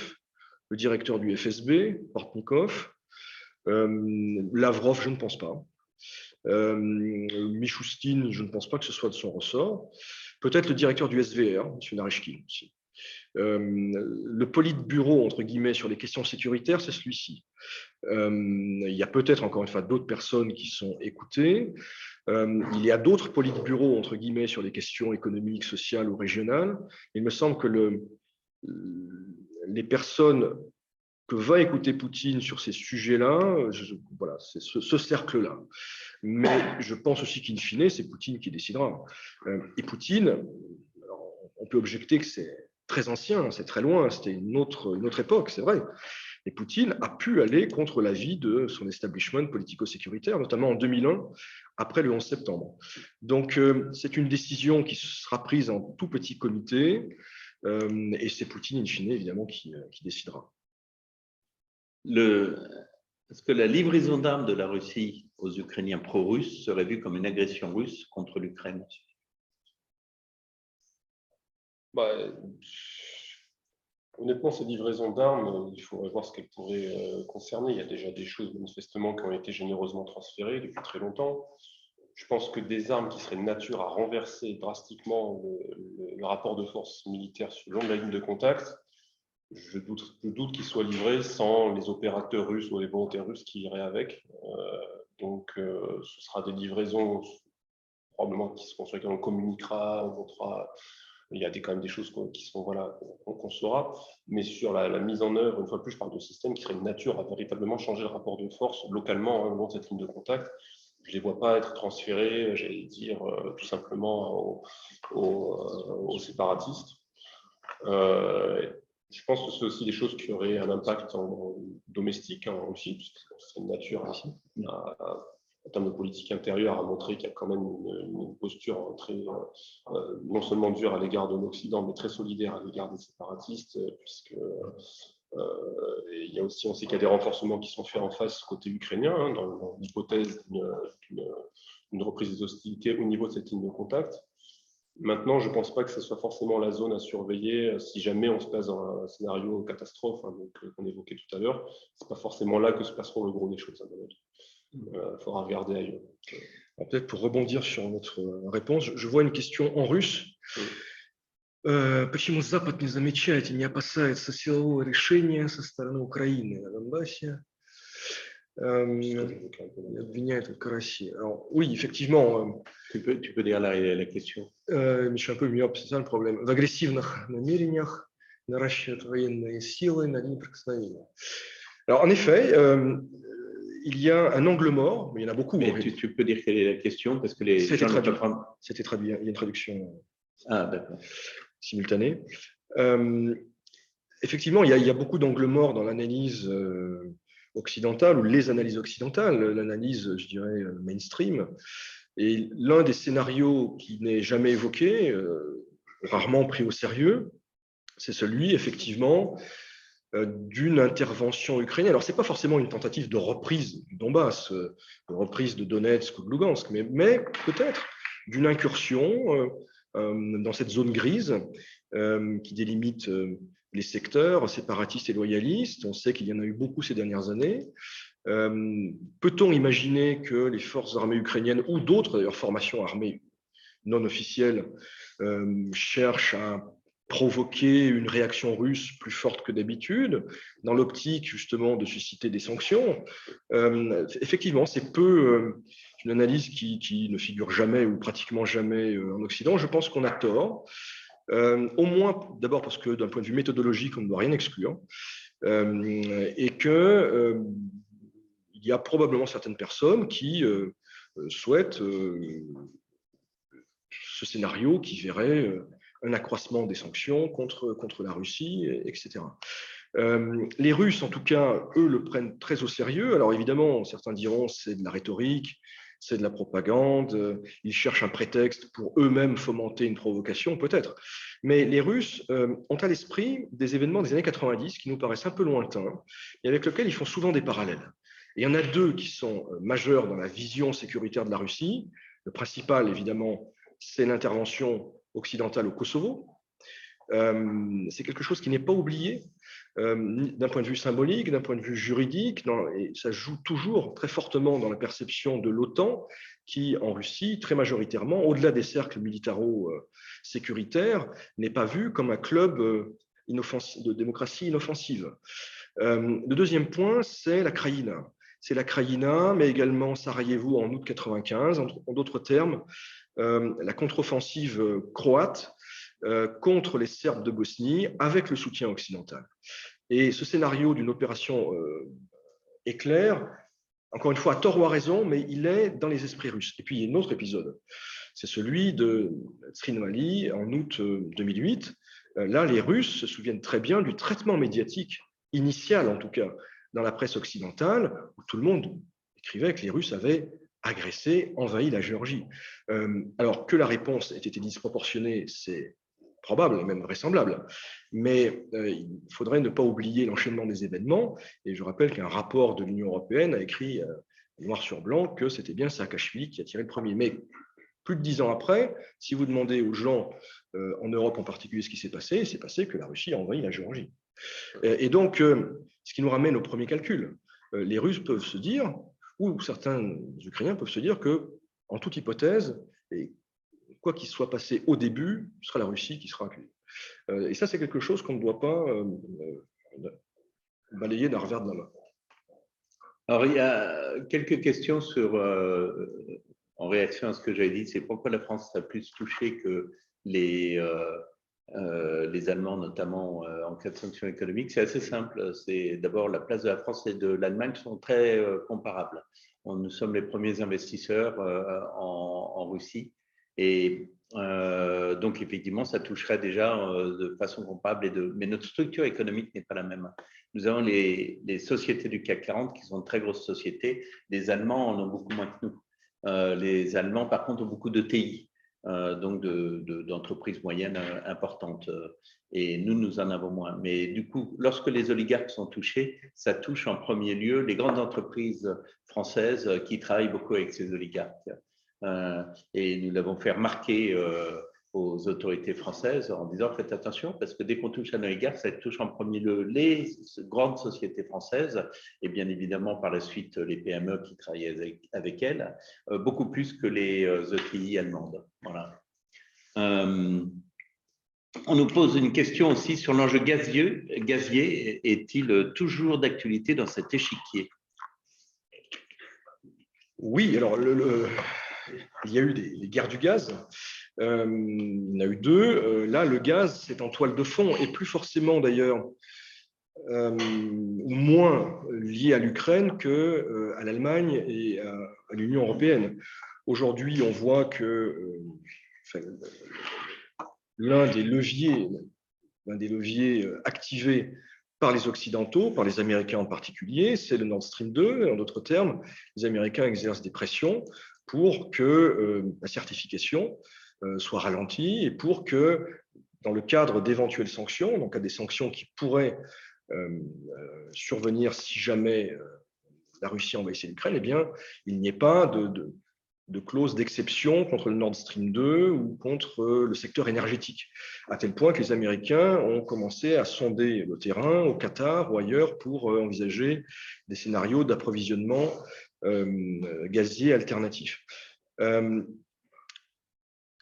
[SPEAKER 2] le directeur du FSB, Portnikov, Lavrov, je ne pense pas, Mishustin, je ne pense pas que ce soit de son ressort, peut-être le directeur du SVR, M. Narishkin aussi. Le politburo, entre guillemets, sur les questions sécuritaires, c'est celui-ci. Il y a peut-être, encore une fois, d'autres personnes qui sont écoutées. Il y a d'autres politbureaux, entre guillemets, sur les questions économiques, sociales ou régionales. Il me semble que les personnes que va écouter Poutine sur ces sujets-là, voilà, c'est ce cercle-là. Mais je pense aussi qu'in fine, c'est Poutine qui décidera. Et Poutine, on peut objecter que c'est très ancien, c'est très loin, c'était une autre époque, c'est vrai. Et Poutine a pu aller contre l'avis de son establishment politico-sécuritaire, notamment en 2001, après le 11 septembre. Donc, c'est une décision qui sera prise en tout petit comité, et c'est Poutine, in fine, évidemment, qui décidera.
[SPEAKER 1] Est-ce que la livraison d'armes de la Russie aux Ukrainiens pro-russes serait vue comme une agression russe contre l'Ukraine?
[SPEAKER 3] Honnêtement, ces livraisons d'armes, il faudrait voir ce qu'elles pourraient concerner. Il y a déjà des choses manifestement qui ont été généreusement transférées depuis très longtemps. Je pense que des armes qui seraient de nature à renverser drastiquement le rapport de force militaire sur le long de la ligne de contact, je doute qu'ils soient livrés sans les opérateurs russes ou les volontaires russes qui iraient avec. Donc, ce sera des livraisons probablement qui seront sur lesquelles on communiquera, on montrera. Il y a quand même des choses qui sont, voilà, qu'on saura. Mais sur la mise en œuvre, une fois de plus, je parle de systèmes qui seraient de nature à véritablement changer le rapport de force localement au long de cette ligne de contact. Je ne les vois pas être transférés, j'allais dire, tout simplement aux séparatistes. Je pense que c'est aussi des choses qui auraient un impact domestique aussi, puisque c'est une nature en termes de politique intérieure à montrer qu'il y a quand même une posture très, non seulement dure à l'égard de l'Occident, mais très solidaire à l'égard des séparatistes, puisque il y a aussi, on sait qu'il y a des renforcements qui sont faits en face côté ukrainien, hein, dans l'hypothèse d'une reprise des hostilités au niveau de cette ligne de contact. Maintenant, je ne pense pas que ce soit forcément la zone à surveiller si jamais on se place dans un scénario catastrophe, hein, qu'on évoquait tout à l'heure. Ce n'est pas forcément là que se passeront le gros des choses, à mon avis. Il faudra regarder ailleurs.
[SPEAKER 2] Peut-être pour rebondir sur notre réponse, je vois une question en russe. Почему Запад не замечает и не опасается силового решения со стороны Украины на Донбассе? Обвиняет только Россию. Alors, oui, effectivement.
[SPEAKER 1] Tu peux dire la question.
[SPEAKER 2] Je suis un peu myope, c'est ça le problème. В агрессивных намерениях наращивают военные силы на линии прикосновения. Alors, en effet, il y a un angle mort, mais il y en a beaucoup.
[SPEAKER 1] Mais tu peux dire quelle est la question parce que les gens ne peuvent pas.
[SPEAKER 2] C'était traduit, il y a une traduction
[SPEAKER 1] d'accord.
[SPEAKER 2] Simultanée. Effectivement, il y a beaucoup d'angles morts dans l'analyse occidentale ou les analyses occidentales, l'analyse, je dirais, mainstream. Et l'un des scénarios qui n'est jamais évoqué, rarement pris au sérieux, c'est celui, effectivement, d'une intervention ukrainienne. Alors, ce n'est pas forcément une tentative de reprise du Donbass, de reprise de Donetsk ou de Lugansk, mais peut-être d'une incursion dans cette zone grise qui délimite les secteurs séparatistes et loyalistes. On sait qu'il y en a eu beaucoup ces dernières années. Peut-on imaginer que les forces armées ukrainiennes ou d'autres d'ailleurs formations armées non officielles cherchent à provoquer une réaction russe plus forte que d'habitude, dans l'optique justement de susciter des sanctions? Effectivement, c'est peu une analyse qui ne figure jamais ou pratiquement jamais en Occident. Je pense qu'on a tort, au moins d'abord parce que d'un point de vue méthodologique, on ne doit rien exclure, et que il y a probablement certaines personnes qui souhaitent ce scénario qui verrait un accroissement des sanctions contre la Russie, etc. Les Russes, en tout cas, eux, le prennent très au sérieux. Alors évidemment, certains diront c'est de la rhétorique, c'est de la propagande, ils cherchent un prétexte pour eux-mêmes fomenter une provocation, peut-être. Mais les Russes ont à l'esprit des événements des années 90 qui nous paraissent un peu lointains et avec lesquels ils font souvent des parallèles. Et il y en a deux qui sont majeurs dans la vision sécuritaire de la Russie. Le principal, évidemment, c'est l'intervention occidentale au Kosovo. C'est quelque chose qui n'est pas oublié d'un point de vue symbolique, d'un point de vue juridique, et ça joue toujours très fortement dans la perception de l'OTAN, qui en Russie, très majoritairement, au-delà des cercles militaro-sécuritaires, n'est pas vu comme un club de démocratie inoffensive. Le deuxième point, c'est la Krajina. C'est la Krajina, mais également Sarajevo en août 1995, en d'autres termes, la contre-offensive croate contre les Serbes de Bosnie avec le soutien occidental. Et ce scénario d'une opération éclair, encore une fois, à tort ou à raison, mais il est dans les esprits russes. Et puis, il y a un autre épisode, c'est celui de Trinwali en août 2008. Là, les Russes se souviennent très bien du traitement médiatique initial, en tout cas, dans la presse occidentale, où tout le monde écrivait que les Russes avaient agressé, envahi la Géorgie. Alors que la réponse ait été disproportionnée, c'est probable, même vraisemblable, mais il faudrait ne pas oublier l'enchaînement des événements, et je rappelle qu'un rapport de l'Union européenne a écrit noir sur blanc que c'était bien Saakashvili qui a tiré le premier. Mais plus de 10 ans après, si vous demandez aux gens en Europe en particulier ce qui s'est passé, il s'est passé que la Russie a envahi la Géorgie. Et donc, ce qui nous ramène au premier calcul, les Russes peuvent se dire, ou certains Ukrainiens peuvent se dire que, en toute hypothèse, et quoi qu'il soit passé au début, ce sera la Russie qui sera accueillie. Et ça, c'est quelque chose qu'on ne doit pas balayer d'un revers de la main.
[SPEAKER 1] Alors, il y a quelques questions en réaction à ce que j'avais dit. C'est pourquoi la France a plus touché que les Allemands, notamment en cas de sanctions économiques. C'est assez simple. C'est d'abord la place de la France et de l'Allemagne sont très comparables. Nous sommes les premiers investisseurs en Russie. Et donc, effectivement, ça toucherait déjà de façon comparable mais notre structure économique n'est pas la même. Nous avons les sociétés du CAC 40 qui sont de très grosses sociétés. Les Allemands en ont beaucoup moins que nous. Les Allemands, par contre, ont beaucoup de TI, donc d'entreprises moyennes importantes. Et nous en avons moins. Mais du coup, lorsque les oligarques sont touchés, ça touche en premier lieu les grandes entreprises françaises qui travaillent beaucoup avec ces oligarques. Et nous l'avons fait remarquer aux autorités françaises en disant faites attention parce que dès qu'on touche un oligarque, ça touche en premier lieu les grandes sociétés françaises et bien évidemment par la suite les PME qui travaillent avec elles, beaucoup plus que les ETI allemandes. Voilà. On nous pose une question aussi sur l'enjeu gazier. Est-il toujours d'actualité dans cet échiquier?
[SPEAKER 2] Oui, alors il y a eu les guerres du gaz. Il y en a eu 2. Là, le gaz, c'est en toile de fond, et plus forcément d'ailleurs, ou moins lié à l'Ukraine qu'à l'Allemagne et à l'Union européenne. Aujourd'hui, on voit que l'un des leviers activés par les Occidentaux, par les Américains en particulier, c'est le Nord Stream 2. En d'autres termes, les Américains exercent des pressions pour que la certification soit ralentie et pour que, dans le cadre d'éventuelles sanctions, donc à des sanctions qui pourraient survenir si jamais la Russie envahissait l'Ukraine, eh bien, il n'y ait pas de clause d'exception contre le Nord Stream 2 ou contre le secteur énergétique, à tel point que les Américains ont commencé à sonder le terrain au Qatar ou ailleurs pour envisager des scénarios d'approvisionnement gazier alternatif.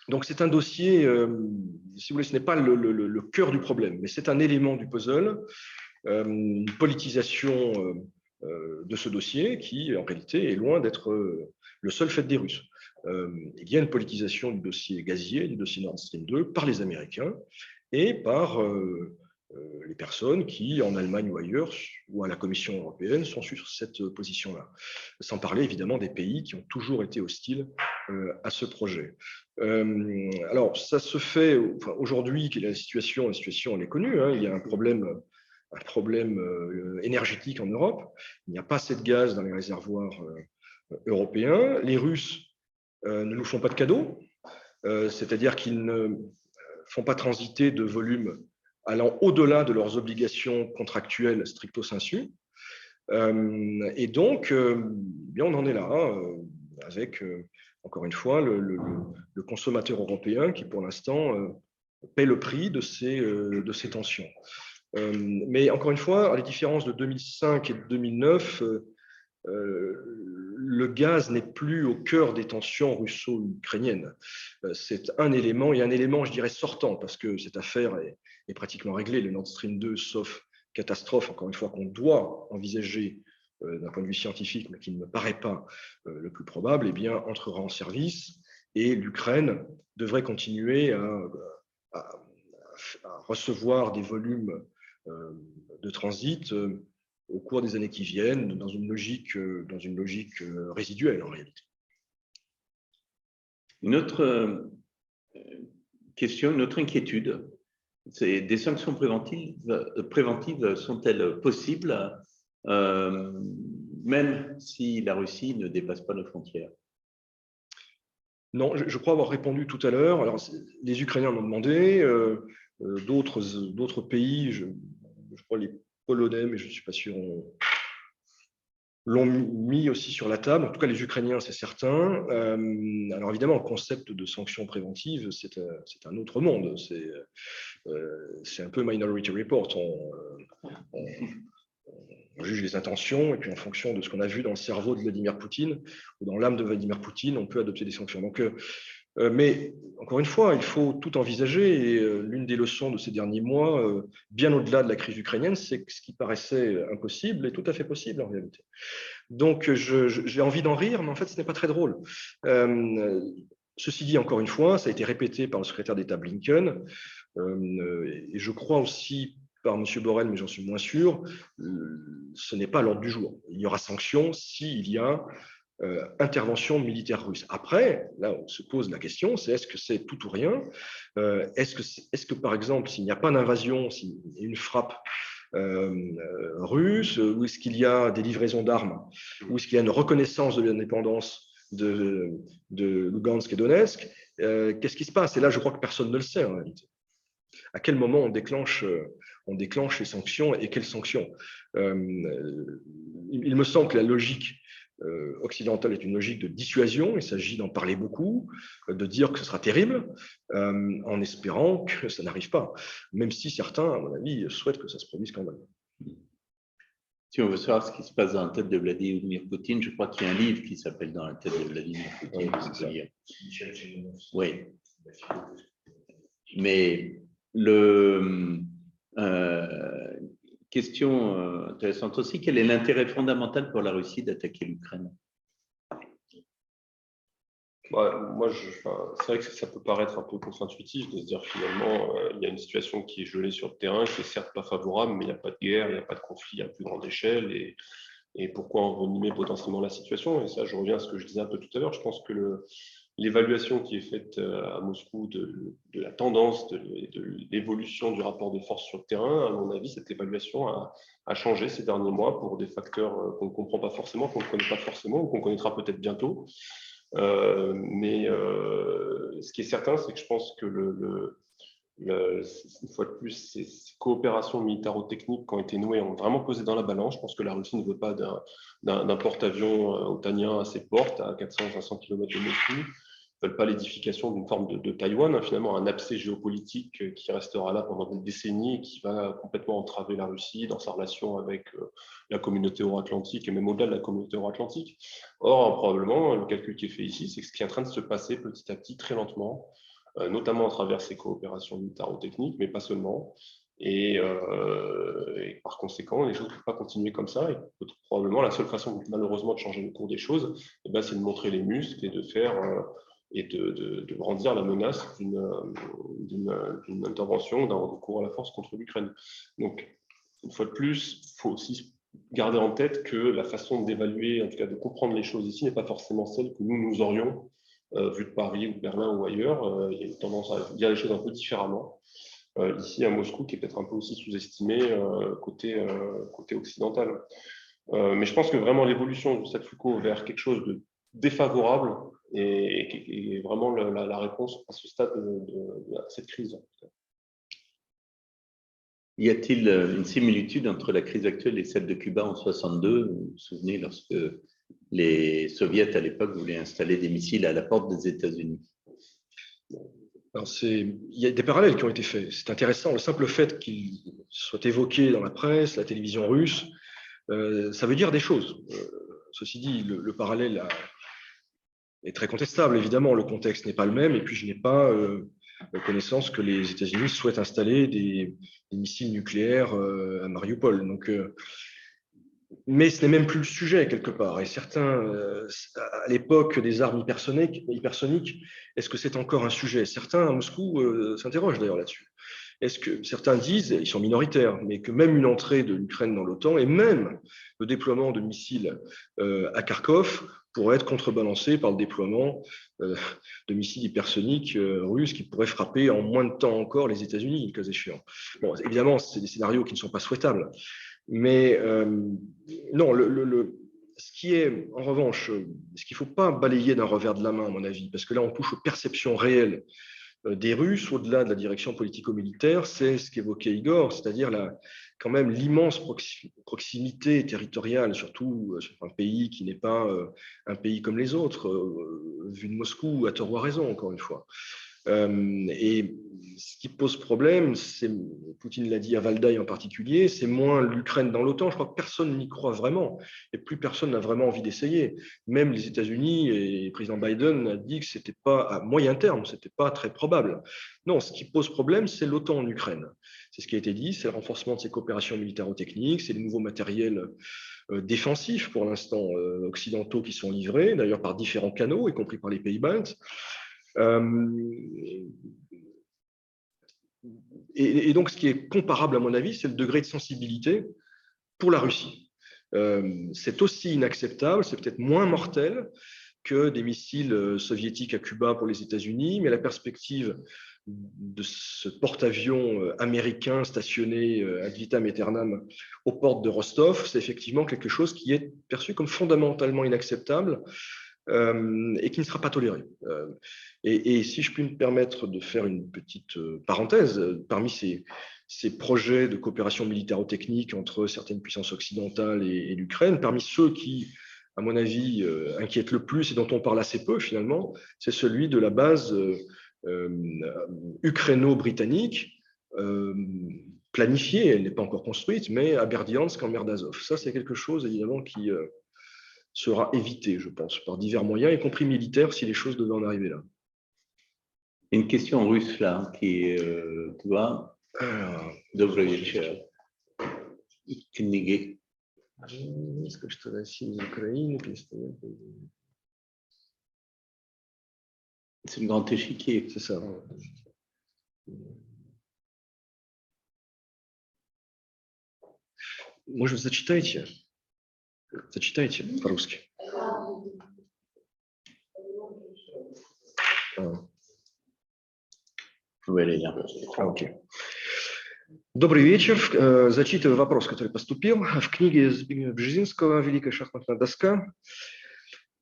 [SPEAKER 2] Donc c'est un dossier, si vous voulez, ce n'est pas le cœur du problème, mais c'est un élément du puzzle, une politisation de ce dossier qui, en réalité, est loin d'être le seul fait des Russes. Il y a une politisation du dossier gazier, du dossier Nord Stream 2, par les Américains et par les personnes qui, en Allemagne ou ailleurs, ou à la Commission européenne, sont sur cette position-là. Sans parler évidemment des pays qui ont toujours été hostiles à ce projet. Alors, ça se fait, enfin, aujourd'hui, la situation elle est connue, hein, il y a un problème énergétique en Europe. Il n'y a pas assez de gaz dans les réservoirs européens. Les Russes ne nous font pas de cadeaux, c'est-à-dire qu'ils ne font pas transiter de volume allant au-delà de leurs obligations contractuelles stricto sensu. Et donc, bien, on en est là, avec, encore une fois, le consommateur européen qui, pour l'instant, paie le prix de ces tensions. Mais encore une fois, à la différence de 2005 et de 2009, le gaz n'est plus au cœur des tensions russo-ukrainiennes. C'est un élément, et un élément, je dirais, sortant, parce que cette affaire est pratiquement réglée, le Nord Stream 2, sauf catastrophe, encore une fois, qu'on doit envisager d'un point de vue scientifique, mais qui ne me paraît pas le plus probable, eh bien, entrera en service, et l'Ukraine devrait continuer à recevoir des volumes de transit au cours des années qui viennent, dans une logique résiduelle en réalité.
[SPEAKER 1] Une autre question, une autre inquiétude, c'est des sanctions préventives sont-elles possibles même si la Russie ne dépasse pas nos frontières?
[SPEAKER 2] Non, je crois avoir répondu tout à l'heure. Alors, les Ukrainiens m'ont demandé, d'autres pays, je crois les Polonais, mais je ne suis pas sûr, l'ont mis aussi sur la table. En tout cas, les Ukrainiens, c'est certain. Alors évidemment, le concept de sanctions préventives, c'est un autre monde. C'est un peu Minority Report. On juge les intentions et puis en fonction de ce qu'on a vu dans le cerveau de Vladimir Poutine ou dans l'âme de Vladimir Poutine, on peut adopter des sanctions. Donc, mais encore une fois, il faut tout envisager et l'une des leçons de ces derniers mois, bien au-delà de la crise ukrainienne, c'est que ce qui paraissait impossible est tout à fait possible en réalité. Donc, j'ai envie d'en rire, mais en fait, ce n'est pas très drôle. Ceci dit, encore une fois, ça a été répété par le secrétaire d'État Blinken et je crois aussi par M. Borrell, mais j'en suis moins sûr, ce n'est pas à l'ordre du jour. Il y aura sanctions s'il y a intervention militaire russe. Après, là, on se pose la question, c'est est-ce que c'est tout ou rien? Est-ce que, par exemple, s'il n'y a pas d'invasion, s'il y a une frappe russe, ou est-ce qu'il y a des livraisons d'armes, ou est-ce qu'il y a une reconnaissance de l'indépendance de Lugansk et Donetsk, qu'est-ce qui se passe? Et là, je crois que personne ne le sait en réalité. À quel moment on déclenche les sanctions et quelles sanctions? Il me semble que la logique occidentale est une logique de dissuasion. Il s'agit d'en parler beaucoup, de dire que ce sera terrible, en espérant que ça n'arrive pas, même si certains, à mon avis, souhaitent que ça se produise quand même.
[SPEAKER 1] Si on veut savoir ce qui se passe dans la tête de Vladimir Poutine, je crois qu'il y a un livre qui s'appelle Dans la tête de Vladimir Poutine. Oui. Mais question intéressante aussi, quel est l'intérêt fondamental pour la Russie d'attaquer l'Ukraine?
[SPEAKER 3] Moi, c'est vrai que ça peut paraître un peu contre-intuitif de se dire finalement, il y a une situation qui est gelée sur le terrain, qui est certes pas favorable, mais il n'y a pas de guerre, il n'y a pas de conflit à plus grande échelle, et pourquoi envenimer potentiellement la situation? Et ça, je reviens à ce que je disais un peu tout à l'heure. Je pense que l'évaluation qui est faite à Moscou de la tendance, de l'évolution du rapport de force sur le terrain, à mon avis, cette évaluation a changé ces derniers mois pour des facteurs qu'on ne comprend pas forcément, qu'on ne connaît pas forcément, ou qu'on connaîtra peut-être bientôt. Mais ce qui est certain, c'est que je pense que une fois de plus, ces coopérations militaro-techniques qui ont été nouées ont vraiment pesé dans la balance. Je pense que la Russie ne veut pas d'un porte-avions otanien à ses portes, à 400-500 km de Moscou. Ils ne veulent pas l'édification d'une forme de Taïwan, hein, finalement un abcès géopolitique qui restera là pendant des décennies et qui va complètement entraver la Russie dans sa relation avec la communauté euro-atlantique et même au-delà de la communauté euro-atlantique. Or, probablement, le calcul qui est fait ici, c'est que ce qui est en train de se passer petit à petit, très lentement, notamment à travers ces coopérations militaro-techniques, mais pas seulement. Et par conséquent, les choses ne peuvent pas continuer comme ça. Et probablement, la seule façon, malheureusement, de changer le cours des choses, c'est de montrer les muscles et de faire et de brandir la menace d'une intervention, d'un recours à la force contre l'Ukraine. Donc, une fois de plus, il faut aussi garder en tête que la façon d'évaluer, en tout cas de comprendre les choses ici, n'est pas forcément celle que nous aurions vu de Paris ou de Berlin ou ailleurs. Il y a une tendance à dire les choses un peu différemment. Ici, à Moscou, qui est peut-être un peu aussi sous-estimé côté occidental. Mais je pense que vraiment l'évolution de cette Foucault vers quelque chose de défavorable est vraiment la réponse à ce stade de cette crise.
[SPEAKER 1] Y a-t-il une similitude entre la crise actuelle et celle de Cuba en 1962? Vous vous souvenez, lorsque les soviets à l'époque voulaient installer des missiles à la porte des États-Unis?
[SPEAKER 2] Il y a des parallèles qui ont été faits. C'est intéressant. Le simple fait qu'il soit évoqué dans la presse, la télévision russe, ça veut dire des choses. Ceci dit, le parallèle est très contestable. Évidemment, le contexte n'est pas le même. Et puis, je n'ai pas connaissance que les États-Unis souhaitent installer des missiles nucléaires à Mariupol. Donc, mais ce n'est même plus le sujet quelque part. Et certains, à l'époque des armes hypersoniques, est-ce que c'est encore un sujet? Certains à Moscou s'interrogent d'ailleurs là-dessus. Est-ce que certains disent, ils sont minoritaires, mais que même une entrée de l'Ukraine dans l'OTAN et même le déploiement de missiles à Kharkov pourrait être contrebalancé par le déploiement de missiles hypersoniques russes qui pourraient frapper en moins de temps encore les États-Unis, le cas échéant. Bon, évidemment, c'est des scénarios qui ne sont pas souhaitables. Mais non, ce qui est, en revanche, ce qu'il ne faut pas balayer d'un revers de la main, à mon avis, parce que là, on touche aux perceptions réelles des Russes, au-delà de la direction politico-militaire, c'est ce qu'évoquait Igor, c'est-à-dire quand même l'immense proximité territoriale, surtout sur un pays qui n'est pas un pays comme les autres, vu de Moscou, à tort ou à raison, encore une fois. Et ce qui pose problème, c'est, Poutine l'a dit à Valdaï en particulier, c'est moins l'Ukraine dans l'OTAN. Je crois que personne n'y croit vraiment et plus personne n'a vraiment envie d'essayer. Même les États-Unis et le président Biden a dit que c'était pas à moyen terme, c'était pas très probable. Non, ce qui pose problème, c'est l'OTAN en Ukraine. C'est ce qui a été dit, c'est le renforcement de ses coopérations militaro-techniques, c'est les nouveaux matériels défensifs pour l'instant occidentaux qui sont livrés, d'ailleurs par différents canaux, y compris par les pays baltes. Et donc, ce qui est comparable, à mon avis, c'est le degré de sensibilité pour la Russie. C'est aussi inacceptable, c'est peut-être moins mortel que des missiles soviétiques à Cuba pour les États-Unis, mais la perspective de ce porte-avions américain stationné ad vitam aeternam aux portes de Rostov, c'est effectivement quelque chose qui est perçu comme fondamentalement inacceptable et qui ne sera pas toléré. Et si je puis me permettre de faire une petite parenthèse, parmi ces projets de coopération militaro-technique entre certaines puissances occidentales et l'Ukraine, parmi ceux qui, à mon avis, inquiètent le plus et dont on parle assez peu finalement, c'est celui de la base ukraino-britannique planifiée, elle n'est pas encore construite, mais à Berdiansk en mer d'Azov. Ça, c'est quelque chose évidemment qui sera évité, je pense, par divers moyens, y compris militaires, si les choses devaient en arriver là.
[SPEAKER 1] Une question en russe là, qui est toi, Добрый вечер. Книги.
[SPEAKER 2] Несколько, что Россия из Украины перестает
[SPEAKER 1] C'est le grand échiquier.
[SPEAKER 2] C'est ça. Может, зачитайте по-русски. Окей. Добрый вечер. Зачитываю вопрос, который поступил. В книге Збигнева Бжезинского «Великая шахматная доска»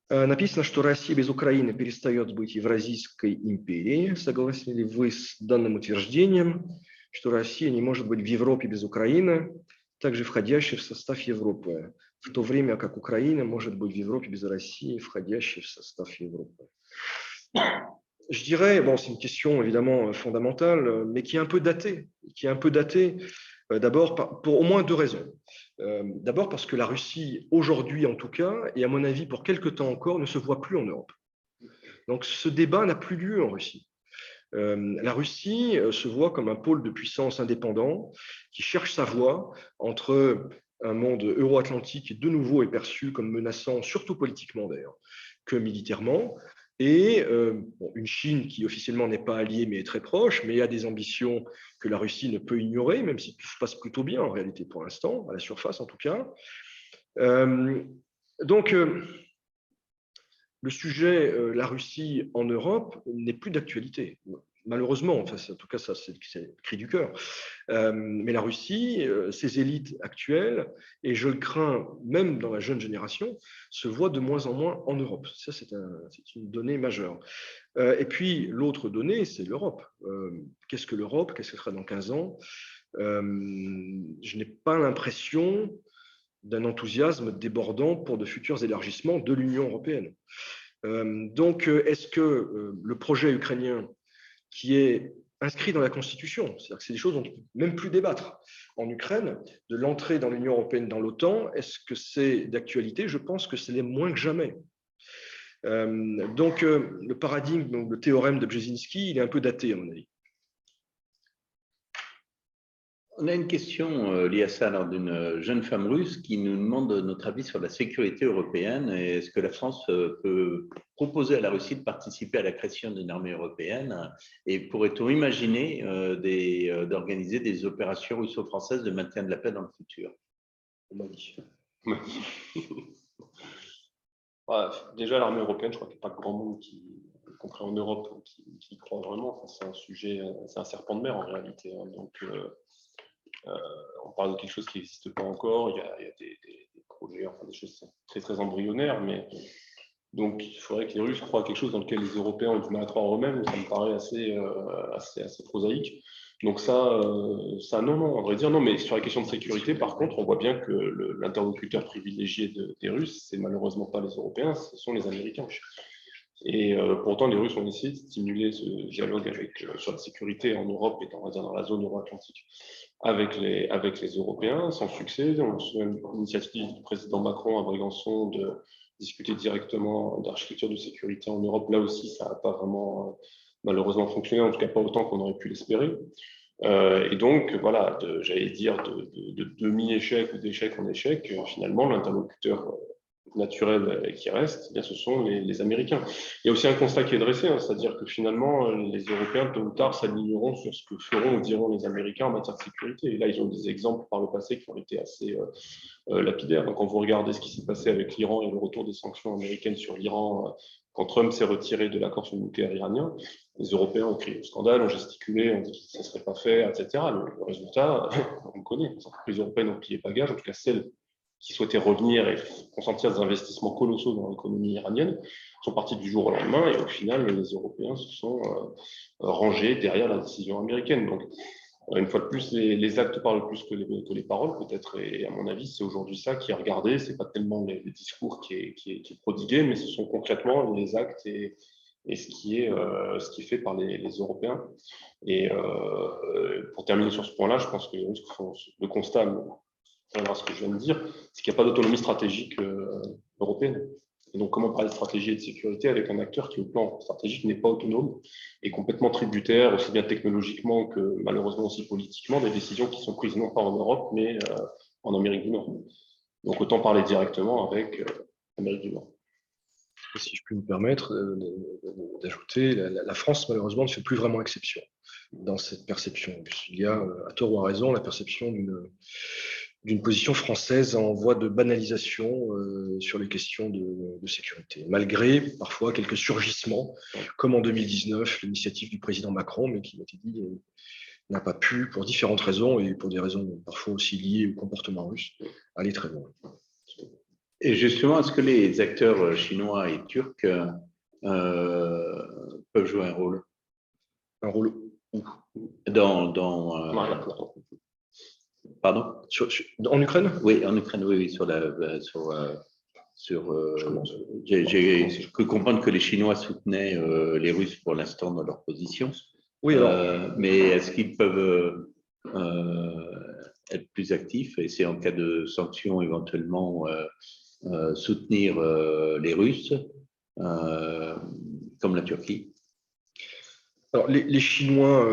[SPEAKER 2] написано, что Россия без Украины перестает быть Евразийской империей. Согласны ли вы с данным утверждением, что Россия не может быть в Европе без Украины, также входящей в состав Европы, в то время как Украина может быть в Европе без России, входящей в sostaf Европы? Je dirais, bon, c'est une question évidemment fondamentale, mais qui est un peu datée. D'abord pour au moins deux raisons. D'abord parce que la Russie, aujourd'hui en tout cas, et à mon avis pour quelque temps encore, ne se voit plus en Europe. Donc ce débat n'a plus lieu en Russie. La Russie se voit comme un pôle de puissance indépendant qui cherche sa voie entre un monde euro-atlantique qui de nouveau est perçu comme menaçant, surtout politiquement d'ailleurs, que militairement, et une Chine qui officiellement n'est pas alliée mais est très proche, mais a des ambitions que la Russie ne peut ignorer, même si tout se passe plutôt bien en réalité pour l'instant, à la surface en tout cas. Donc, le sujet, la Russie en Europe, n'est plus d'actualité. Malheureusement, enfin, en tout cas, ça, c'est le cri du cœur. Mais la Russie, ses élites actuelles, et je le crains même dans la jeune génération, se voient de moins en moins en Europe. Ça, c'est une donnée majeure. Et puis, l'autre donnée, c'est l'Europe. Qu'est-ce que l'Europe? Qu'est-ce que ce sera dans 15 ans? Je n'ai pas l'impression d'un enthousiasme débordant pour de futurs élargissements de l'Union européenne. Donc, est-ce que le projet ukrainien qui est inscrit dans la Constitution, c'est-à-dire que c'est des choses dont on ne peut même plus débattre en Ukraine, de l'entrée dans l'Union européenne, dans l'OTAN, est-ce que c'est d'actualité? Je pense que c'est les moins que jamais. Donc, le paradigme, donc, le théorème de Brzezinski, il est un peu daté, à mon avis.
[SPEAKER 1] On a une question liée à ça alors d'une jeune femme russe qui nous demande notre avis sur la sécurité européenne et est-ce que la France peut proposer à la Russie de participer à la création d'une armée européenne et pourrait-on imaginer d'organiser des opérations russo-françaises de maintien de la paix dans le futur?
[SPEAKER 3] Déjà, l'armée européenne, je crois qu'il n'y a pas grand monde y compris en Europe, qui croit vraiment. Enfin, c'est un sujet, c'est un serpent de mer en réalité. Hein. Donc, on parle de quelque chose qui n'existe pas encore. Il y a des projets, enfin des choses très très embryonnaires, mais donc il faudrait que les Russes croient à quelque chose dans lequel les Européens ont du mal à croire eux-mêmes. Ça me paraît assez prosaïque. Donc ça, non, on devrait dire non. Mais sur la question de sécurité, par contre, on voit bien que l'interlocuteur privilégié des Russes, c'est malheureusement pas les Européens, ce sont les Américains. Et pourtant, les Russes ont essayé de stimuler ce dialogue sur la sécurité en Europe et dans la zone euro-atlantique avec les Européens, sans succès. On se souvient de l'initiative du président Macron à Brégançon de discuter directement d'architecture de sécurité en Europe. Là aussi, ça n'a pas vraiment malheureusement fonctionné, en tout cas pas autant qu'on aurait pu l'espérer. Et donc, voilà, j'allais dire de demi-échec ou d'échec en échec, finalement, l'interlocuteur naturel qui reste, eh bien, ce sont les Américains. Il y a aussi un constat qui est dressé, hein, c'est-à-dire que finalement, les Européens, tôt ou tard, s'aligneront sur ce que feront ou diront les Américains en matière de sécurité. Et là, ils ont des exemples par le passé qui ont été assez lapidaires. Donc, quand vous regardez ce qui s'est passé avec l'Iran et le retour des sanctions américaines sur l'Iran, quand Trump s'est retiré de l'accord sur le nucléaire iranien, les Européens ont crié au scandale, ont gesticulé, ont dit que ça ne serait pas fait, etc. Le résultat, on le connaît. Les entreprises européennes ont plié bagage, en tout cas celles qui souhaitaient revenir et consentir des investissements colossaux dans l'économie iranienne, sont partis du jour au lendemain et au final, les Européens se sont rangés derrière la décision américaine. Donc, une fois de plus, les actes parlent plus que les paroles, peut-être, et à mon avis, c'est aujourd'hui ça qui est regardé. Ce n'est pas tellement les discours qui est prodigué, mais ce sont concrètement les actes et ce qui est fait par les Européens. Et pour terminer sur ce point-là, je pense que les Russes font le constat, à ce que je viens de dire, c'est qu'il n'y a pas d'autonomie stratégique européenne. Et donc, comment parler de stratégie et de sécurité avec un acteur qui, au plan stratégique, n'est pas autonome et complètement tributaire, aussi bien technologiquement que malheureusement aussi politiquement, des décisions qui sont prises non pas en Europe, mais en Amérique du Nord. Donc, autant parler directement avec l'Amérique du Nord.
[SPEAKER 2] si je puis me permettre d'ajouter, la France, malheureusement, ne fait plus vraiment exception dans cette perception. Il y a, à tort ou à raison, la perception d'une position française en voie de banalisation sur les questions de sécurité, malgré parfois quelques surgissements, comme en 2019, l'initiative du président Macron, mais qui m'a été dit n'a pas pu, pour différentes raisons, et pour des raisons parfois aussi liées au comportement russe, aller très loin.
[SPEAKER 1] Et justement, est-ce que les acteurs chinois et turcs peuvent jouer un rôle?
[SPEAKER 2] Un rôle où?
[SPEAKER 1] Pardon?
[SPEAKER 2] En Ukraine?
[SPEAKER 1] Oui, en Ukraine, oui, j'ai cru comprendre que les Chinois soutenaient les Russes pour l'instant dans leur position.
[SPEAKER 2] Oui, alors.
[SPEAKER 1] Mais est-ce qu'ils peuvent être plus actifs et c'est en cas de sanctions éventuellement soutenir les Russes comme la Turquie?
[SPEAKER 2] Alors, les Chinois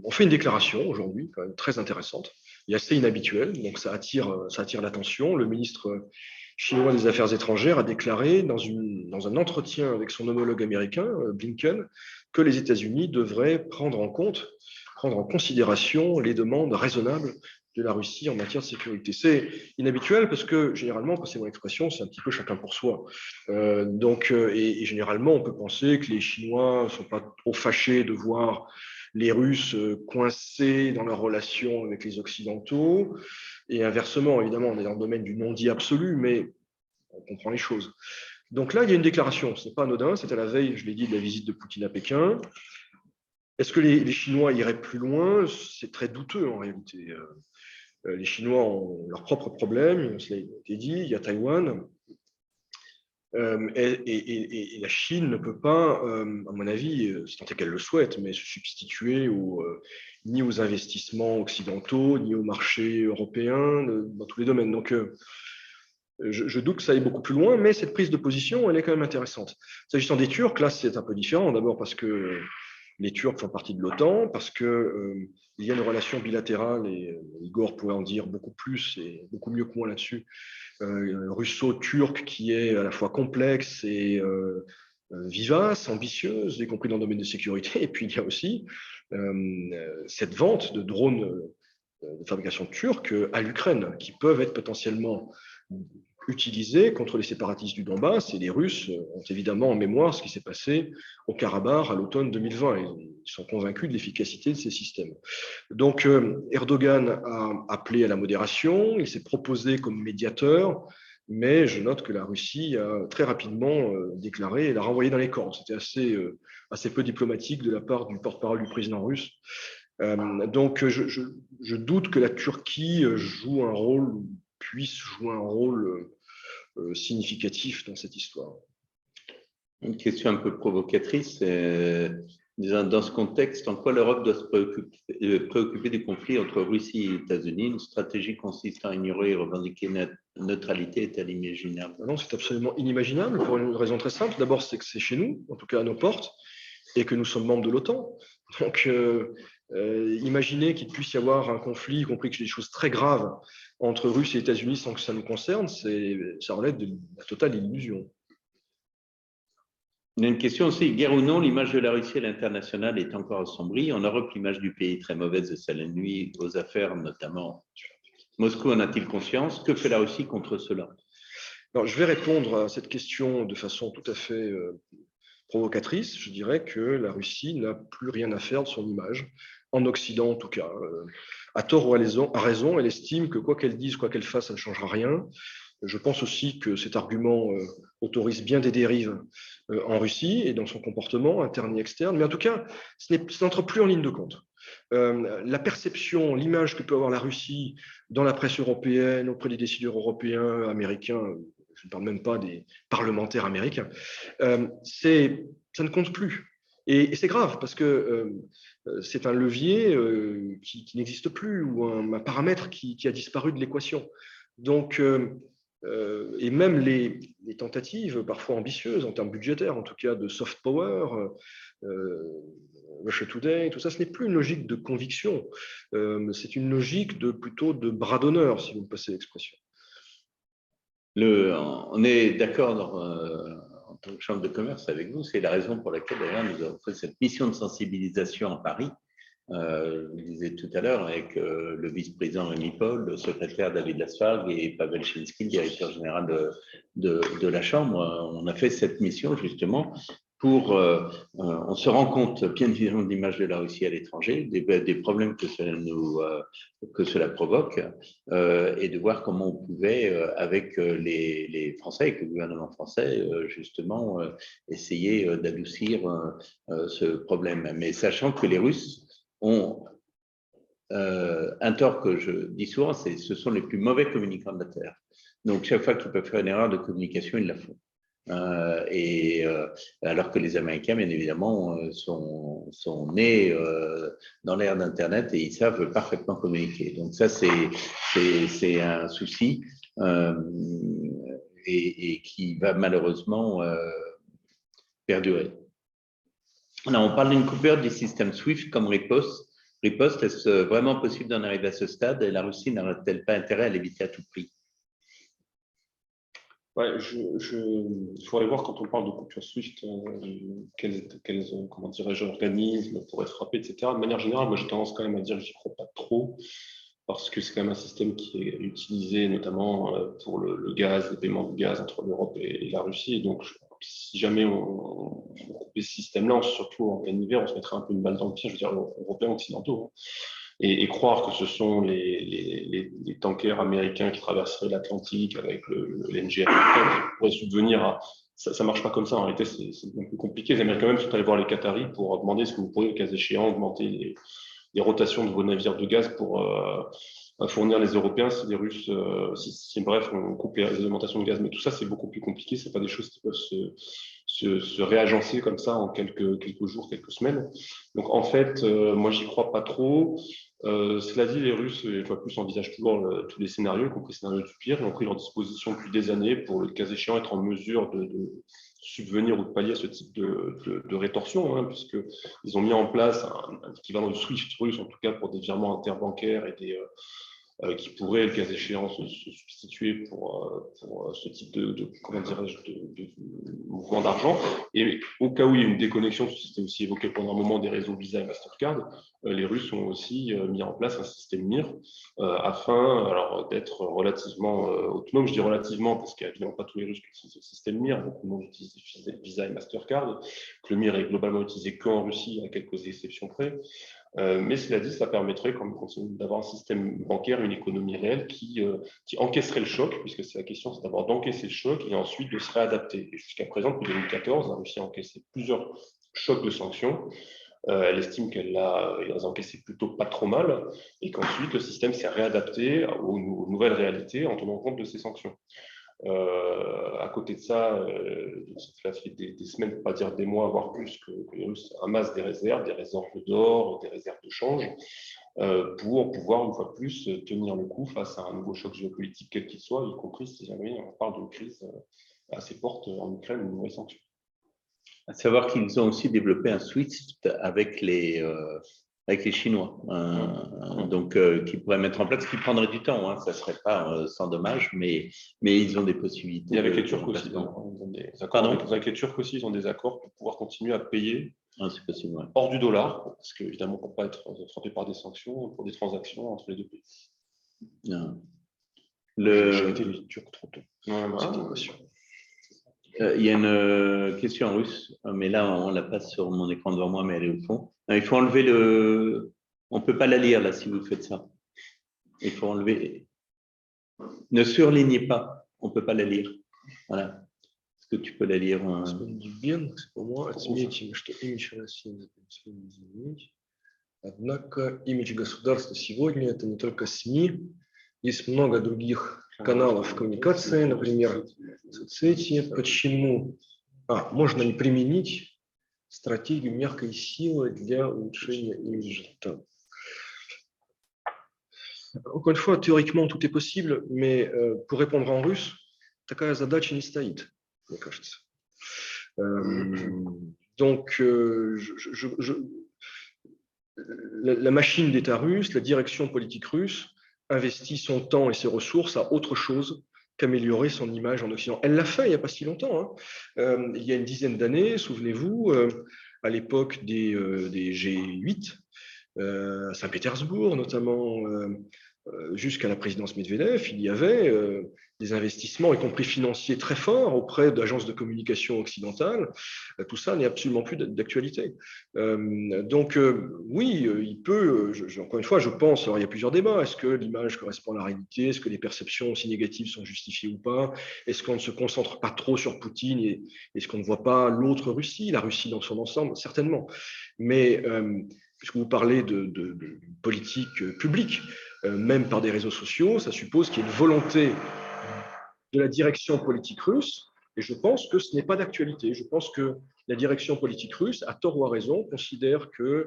[SPEAKER 2] ont fait une déclaration aujourd'hui, quand même très intéressante et assez inhabituelle, donc ça attire l'attention. Le ministre chinois des Affaires étrangères a déclaré dans un entretien avec son homologue américain, Blinken, que les États-Unis devraient prendre en considération les demandes raisonnables de la Russie en matière de sécurité. C'est inhabituel parce que généralement, passez-moi l'expression, c'est un petit peu chacun pour soi. Et généralement, on peut penser que les Chinois ne sont pas trop fâchés de voir les Russes coincés dans leurs relations avec les Occidentaux. Et inversement, évidemment, on est dans le domaine du non-dit absolu, mais on comprend les choses. Donc là, il y a une déclaration, ce n'est pas anodin, c'était à la veille, je l'ai dit, de la visite de Poutine à Pékin. Est-ce que les Chinois iraient plus loin? C'est très douteux en réalité. Les Chinois ont leurs propres problèmes, cela a été dit, il y a Taïwan. Et la Chine ne peut pas, à mon avis, c'est tant est qu'elle le souhaite, mais se substituer ni aux investissements occidentaux, ni au marché européen, dans tous les domaines. Donc, je doute que ça aille beaucoup plus loin, mais cette prise de position, elle est quand même intéressante. S'agissant des Turcs, là, c'est un peu différent. D'abord parce que les Turcs font partie de l'OTAN, parce qu'il y a une relation bilatérale, et Igor pourrait en dire beaucoup plus et beaucoup mieux que moi là-dessus, russo-turque qui est à la fois complexe et vivace, ambitieuse, y compris dans le domaine de sécurité. Et puis il y a aussi cette vente de drones de fabrication turque à l'Ukraine, qui peuvent être potentiellement utilisés contre les séparatistes du Donbass. Et les Russes ont évidemment en mémoire ce qui s'est passé au Karabakh à l'automne 2020. Ils sont convaincus de l'efficacité de ces systèmes. Donc Erdogan a appelé à la modération, il s'est proposé comme médiateur, mais je note que la Russie a très rapidement déclaré et l'a renvoyé dans les cordes. C'était assez peu diplomatique de la part du porte-parole du président russe. Donc je doute que la Turquie puisse jouer un rôle significatif dans cette histoire.
[SPEAKER 1] Une question un peu provocatrice. Dans ce contexte, en quoi l'Europe doit se préoccuper du conflit entre Russie et États-Unis? Une stratégie consistant à ignorer et revendiquer neutralité est-elle imaginable?
[SPEAKER 2] Non, c'est absolument inimaginable pour une raison très simple. D'abord, c'est que c'est chez nous, en tout cas à nos portes, et que nous sommes membres de l'OTAN. Donc, imaginer qu'il puisse y avoir un conflit, y compris que des choses très graves, entre Russes et États-Unis sans que ça nous concerne, ça relève de la totale illusion.
[SPEAKER 1] Il y a une question aussi, guerre ou non, l'image de la Russie à l'international est encore assombrie. En Europe, l'image du pays est très mauvaise et ça la nuit aux affaires, notamment. Moscou en a-t-il conscience? Que fait la Russie contre cela?
[SPEAKER 2] Alors, je vais répondre à cette question de façon tout à fait provocatrice. Je dirais que la Russie n'a plus rien à faire de son image, en Occident en tout cas. À tort ou à raison, elle estime que quoi qu'elle dise, quoi qu'elle fasse, ça ne changera rien. Je pense aussi que cet argument autorise bien des dérives en Russie et dans son comportement interne et externe, mais en tout cas, ça n'entre plus en ligne de compte. La perception, l'image que peut avoir la Russie dans la presse européenne, auprès des décideurs européens, américains, je ne parle même pas des parlementaires américains, ça ne compte plus. Et c'est grave parce que c'est un levier qui n'existe plus ou un paramètre qui a disparu de l'équation. Donc, et même les tentatives, parfois ambitieuses en termes budgétaires, en tout cas de soft power, Russia Today, tout ça, ce n'est plus une logique de conviction, c'est une logique plutôt de bras d'honneur, si vous me passez l'expression.
[SPEAKER 1] On est d'accord Chambre de commerce avec vous. C'est la raison pour laquelle d'ailleurs nous avons fait cette mission de sensibilisation à Paris. Je vous disais tout à l'heure avec le vice-président Rémi Paul, le secrétaire David Lasfargue et Pavel Chinsky, le directeur général de la Chambre. On a fait cette mission justement pour, on se rend compte bien évidemment de l'image de la Russie à l'étranger, des problèmes que cela provoque, et de voir comment on pouvait, avec les Français, avec le gouvernement français, justement, essayer d'adoucir ce problème. Mais sachant que les Russes ont un tort que je dis souvent, ce sont les plus mauvais communicants de la Terre. Donc, chaque fois qu'ils peuvent faire une erreur de communication, ils la font. Alors que les Américains, bien évidemment, sont nés dans l'ère d'Internet et ils savent parfaitement communiquer. Donc ça, c'est un souci et qui va malheureusement perdurer. Alors, on parle d'une coupure du système SWIFT comme riposte. Est-ce vraiment possible d'en arriver à ce stade et la Russie n'aurait-elle pas intérêt à l'éviter à tout prix?
[SPEAKER 3] Ouais, il faudrait voir quand on parle de coupure SWIFT, quels comment dirais-je, organismes pourraient être frappés, etc. De manière générale, moi j'ai tendance quand même à dire que j'y crois pas trop, parce que c'est quand même un système qui est utilisé notamment pour le gaz, les paiements de gaz entre l'Europe et la Russie. Et donc, si jamais on coupait ce système-là, surtout en plein hiver, on se mettrait un peu une balle dans le pied, je veux dire, Européens occidentaux. Hein. Et croire que ce sont les tankers américains qui traverseraient l'Atlantique avec le LNG américain qui pourraient subvenir à… Ça ne marche pas comme ça. En réalité, c'est un peu compliqué. Les Américains même sont allés voir les Qataris pour demander est-ce que vous pourriez, le cas échéant, augmenter les rotations de vos navires de gaz pour fournir les Européens si les Russes, bref, on coupe les augmentations de gaz. Mais tout ça, c'est beaucoup plus compliqué. Ce n'est pas des choses qui peuvent se réagencer comme ça en quelques jours, quelques semaines. Donc, en fait, moi, j'y crois pas trop. Cela dit, les Russes, une fois de plus, envisagent toujours tous les scénarios, y compris le scénario du pire. Ils ont pris leur disposition depuis des années pour, le cas échéant, être en mesure de subvenir ou de pallier à ce type de rétorsion, hein, puisqu'ils ont mis en place un équivalent de SWIFT russe, en tout cas pour des virements interbancaires et qui pourraient, le cas échéant, se substituer pour ce type de mouvement d'argent. Et au cas où il y a une déconnexion, c'était aussi évoqué pendant un moment des réseaux Visa et Mastercard, les Russes ont aussi mis en place un système MIR afin d'être relativement autonome. Je dis relativement parce qu'il n'y a évidemment pas tous les Russes qui utilisent ce système MIR. Beaucoup de monde utilise Visa et Mastercard. Que le MIR est globalement utilisé qu'en Russie, à quelques exceptions près. Mais cela dit, ça permettrait quand même d'avoir un système bancaire, une économie réelle qui encaisserait le choc, puisque c'est la question, c'est d'abord d'encaisser le choc et ensuite de se réadapter. Et jusqu'à présent, depuis 2014, la Russie a encaissé plusieurs chocs de sanctions. Elle estime qu'elle a encaissé plutôt pas trop mal et qu'ensuite le système s'est réadapté aux nouvelles réalités en tenant compte de ces sanctions. À côté de ça, ça fait des semaines, pour pas dire des mois, voire plus, que les Russes amassent des réserves d'or, des réserves de change, pour pouvoir, une fois de plus, tenir le coup face à un nouveau choc géopolitique, quel qu'il soit, y compris si jamais on parle d'une crise à ses portes en Ukraine ou de nouvelles sanctions.
[SPEAKER 1] À savoir qu'ils ont aussi développé un SWIFT avec les Chinois, donc qui pourraient mettre en place, qui prendrait du temps, hein, ça ne serait pas sans dommage, mais ils ont des possibilités.
[SPEAKER 3] Et avec les Turcs aussi, ils ont des accords. Avec les Turcs aussi, ils ont des accords pour pouvoir continuer à payer
[SPEAKER 1] c'est possible, ouais.
[SPEAKER 3] hors du dollar, parce qu'évidemment, pour ne pas être frappé par des sanctions, pour des transactions entre les deux pays.
[SPEAKER 2] J'ai été les Turcs trop tôt.
[SPEAKER 1] Il y a une question en russe, mais là, on la passe sur mon écran devant moi, mais elle est au fond. Il faut enlever le… On ne peut pas la lire, là, si vous faites ça. Il faut enlever… Ne surlignez pas, on ne peut pas la lire. Voilà. Est-ce que tu peux la lire
[SPEAKER 2] Pour moi, отметим, что имидж России не изменить. Однако имидж государства сегодня – это не только СМИ. Есть много других каналов коммуникации, например, соцсети. Почему можно не применить стратегию мягкой силы для улучшения имиджа? Encore une fois, théoriquement, tout est possible, mais pour répondre en russe, такая задача не стоит, мне кажется. Donc, la machine d'État russe, la direction politique russe, investit son temps et ses ressources à autre chose qu'améliorer son image en Occident. Elle l'a fait il n'y a pas si longtemps. Il y a une dizaine d'années, souvenez-vous, à l'époque des G8, à Saint-Pétersbourg notamment, jusqu'à la présidence Medvedev, il y avait des investissements, y compris financiers, très forts auprès d'agences de communication occidentales. Tout ça n'est absolument plus d'actualité. Oui, il peut, encore une fois, je pense, alors il y a plusieurs débats. Est-ce que l'image correspond à la réalité? Est-ce que les perceptions aussi négatives sont justifiées ou pas? Est-ce qu'on ne se concentre pas trop sur Poutine et est-ce qu'on ne voit pas l'autre Russie, la Russie dans son ensemble? Certainement. Mais puisque vous parlez de politique publique, même par des réseaux sociaux, ça suppose qu'il y ait une volonté de la direction politique russe, et je pense que ce n'est pas d'actualité. Je pense que la direction politique russe, à tort ou à raison, considère qu'il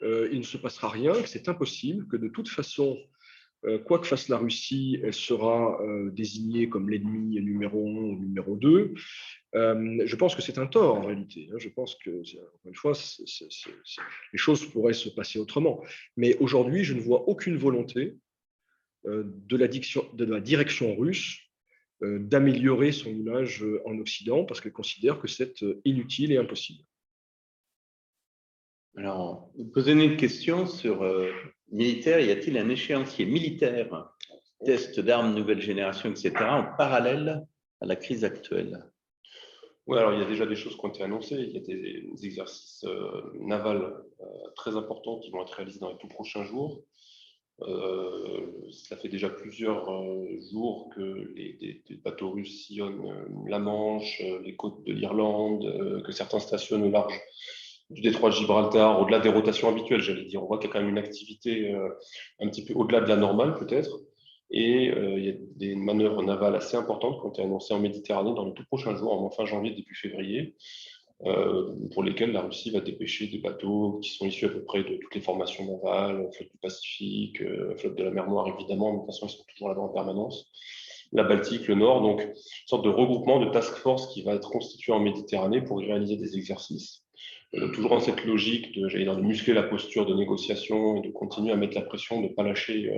[SPEAKER 2] ne se passera rien, que c'est impossible, que de toute façon, quoi que fasse la Russie, elle sera désignée comme l'ennemi numéro 1 ou numéro 2. Je pense que c'est un tort en réalité. Je pense que, encore une fois, les choses pourraient se passer autrement. Mais aujourd'hui, je ne vois aucune volonté de la direction russe d'améliorer son image en Occident parce qu'elle considère que c'est inutile et impossible.
[SPEAKER 1] Alors, vous posez une question sur militaire. Y a-t-il un échéancier militaire, test d'armes nouvelle génération, etc., en parallèle à la crise actuelle?
[SPEAKER 3] Oui, alors il y a déjà des choses qui ont été annoncées. Il y a des exercices navals très importants qui vont être réalisés dans les tout prochains jours. Ça fait déjà plusieurs jours que des bateaux russes sillonnent la Manche, les côtes de l'Irlande, que certains stationnent au large du détroit de Gibraltar, au-delà des rotations habituelles, j'allais dire. On voit qu'il y a quand même une activité un petit peu au-delà de la normale, peut-être. Et il y a des manœuvres navales assez importantes qui ont été annoncées en Méditerranée dans les tout prochains jours, en fin janvier, début février, pour lesquels la Russie va dépêcher des bateaux qui sont issus à peu près de toutes les formations navales, flotte du Pacifique, flotte de la mer Noire évidemment, mais de toute façon ils sont toujours là-bas en permanence, la Baltique, le Nord, donc une sorte de regroupement de task force qui va être constitué en Méditerranée pour y réaliser des exercices. Toujours dans cette logique de muscler la posture de négociation et de continuer à mettre la pression, de ne pas lâcher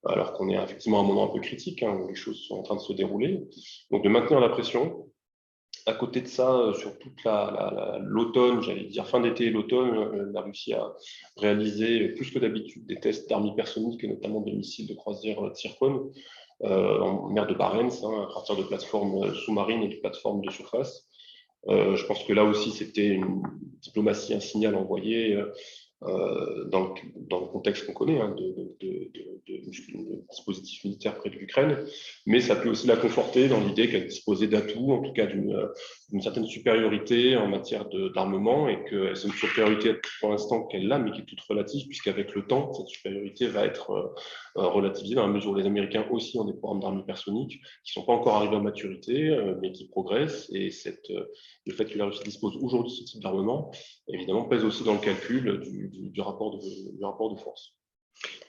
[SPEAKER 3] alors qu'on est effectivement à un moment un peu critique, où les choses sont en train de se dérouler, donc de maintenir la pression. À côté de ça, sur toute l'automne, j'allais dire fin d'été et l'automne, la Russie a réalisé plus que d'habitude des tests d'armes hypersoniques, et notamment de missiles de croisière Tsirkon en mer de Barents, à partir de plateformes sous-marines et de plateformes de surface. Je pense que là aussi, c'était une diplomatie, un signal envoyé dans le contexte qu'on connaît de dispositifs militaires près de l'Ukraine, mais ça peut aussi la conforter dans l'idée qu'elle disposait d'atouts, en tout cas d'une certaine supériorité en matière d'armement, et que c'est une supériorité pour l'instant qu'elle a, mais qui est toute relative, puisqu'avec le temps, cette supériorité va être relativisée dans la mesure où les Américains aussi ont des programmes d'armes hypersoniques qui ne sont pas encore arrivés à maturité, mais qui progressent, et le fait que la Russie dispose aujourd'hui de ce type d'armement, évidemment, pèse aussi dans le calcul du rapport de force.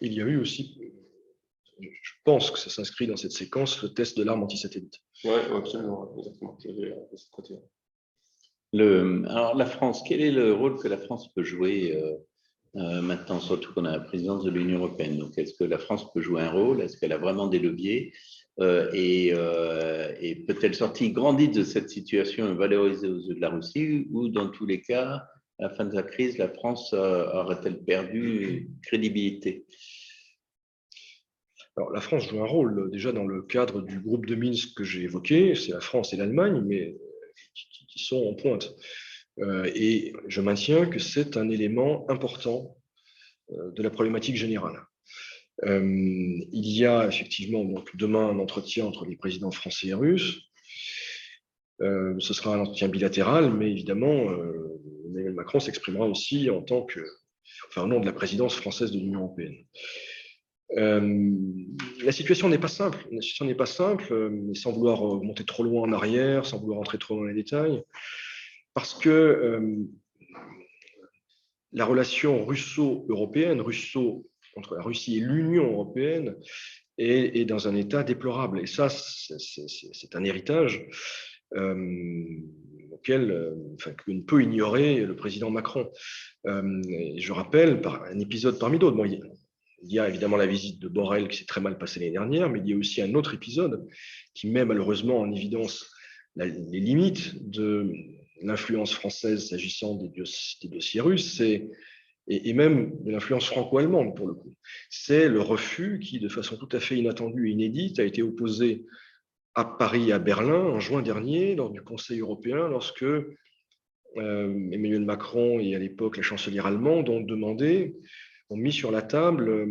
[SPEAKER 2] Il y a eu aussi, je pense que ça s'inscrit dans cette séquence, le test de l'arme antisatellite.
[SPEAKER 3] Oui, absolument, exactement. Je vais de ce côté.
[SPEAKER 1] Alors, la France, quel est le rôle que la France peut jouer maintenant, surtout qu'on a la présidence de l'Union européenne? Donc, est-ce que la France peut jouer un rôle? Est-ce qu'elle a vraiment des leviers? Et peut-elle sortir grandie de cette situation et valoriser aux yeux de la Russie, ou dans tous les cas, à la fin de la crise, la France aurait-elle perdu crédibilité?
[SPEAKER 2] Alors, la France joue un rôle déjà dans le cadre du groupe de Minsk que j'ai évoqué, c'est la France et l'Allemagne, mais qui sont en pointe. Et je maintiens que c'est un élément important de la problématique générale. Il y a effectivement donc demain un entretien entre les présidents français et russes. Ce sera un entretien bilatéral, mais évidemment, Emmanuel Macron s'exprimera aussi au nom de la présidence française de l'Union européenne. La situation n'est pas simple. La situation n'est pas simple, mais sans vouloir monter trop loin en arrière, sans vouloir entrer trop dans les détails, parce que la relation russo-européenne, entre la Russie et l'Union européenne, est dans un état déplorable. Et ça, c'est un héritage que ne peut ignorer le président Macron. Je rappelle, un épisode parmi d'autres, Il y a évidemment la visite de Borrell qui s'est très mal passée l'année dernière, mais il y a aussi un autre épisode qui met malheureusement en évidence les limites de l'influence française s'agissant des dossiers russes, et même de l'influence franco-allemande pour le coup. C'est le refus qui, de façon tout à fait inattendue et inédite, a été opposé à Paris et à Berlin en juin dernier, lors du Conseil européen, lorsque Emmanuel Macron et à l'époque la chancelière allemande ont mis sur la table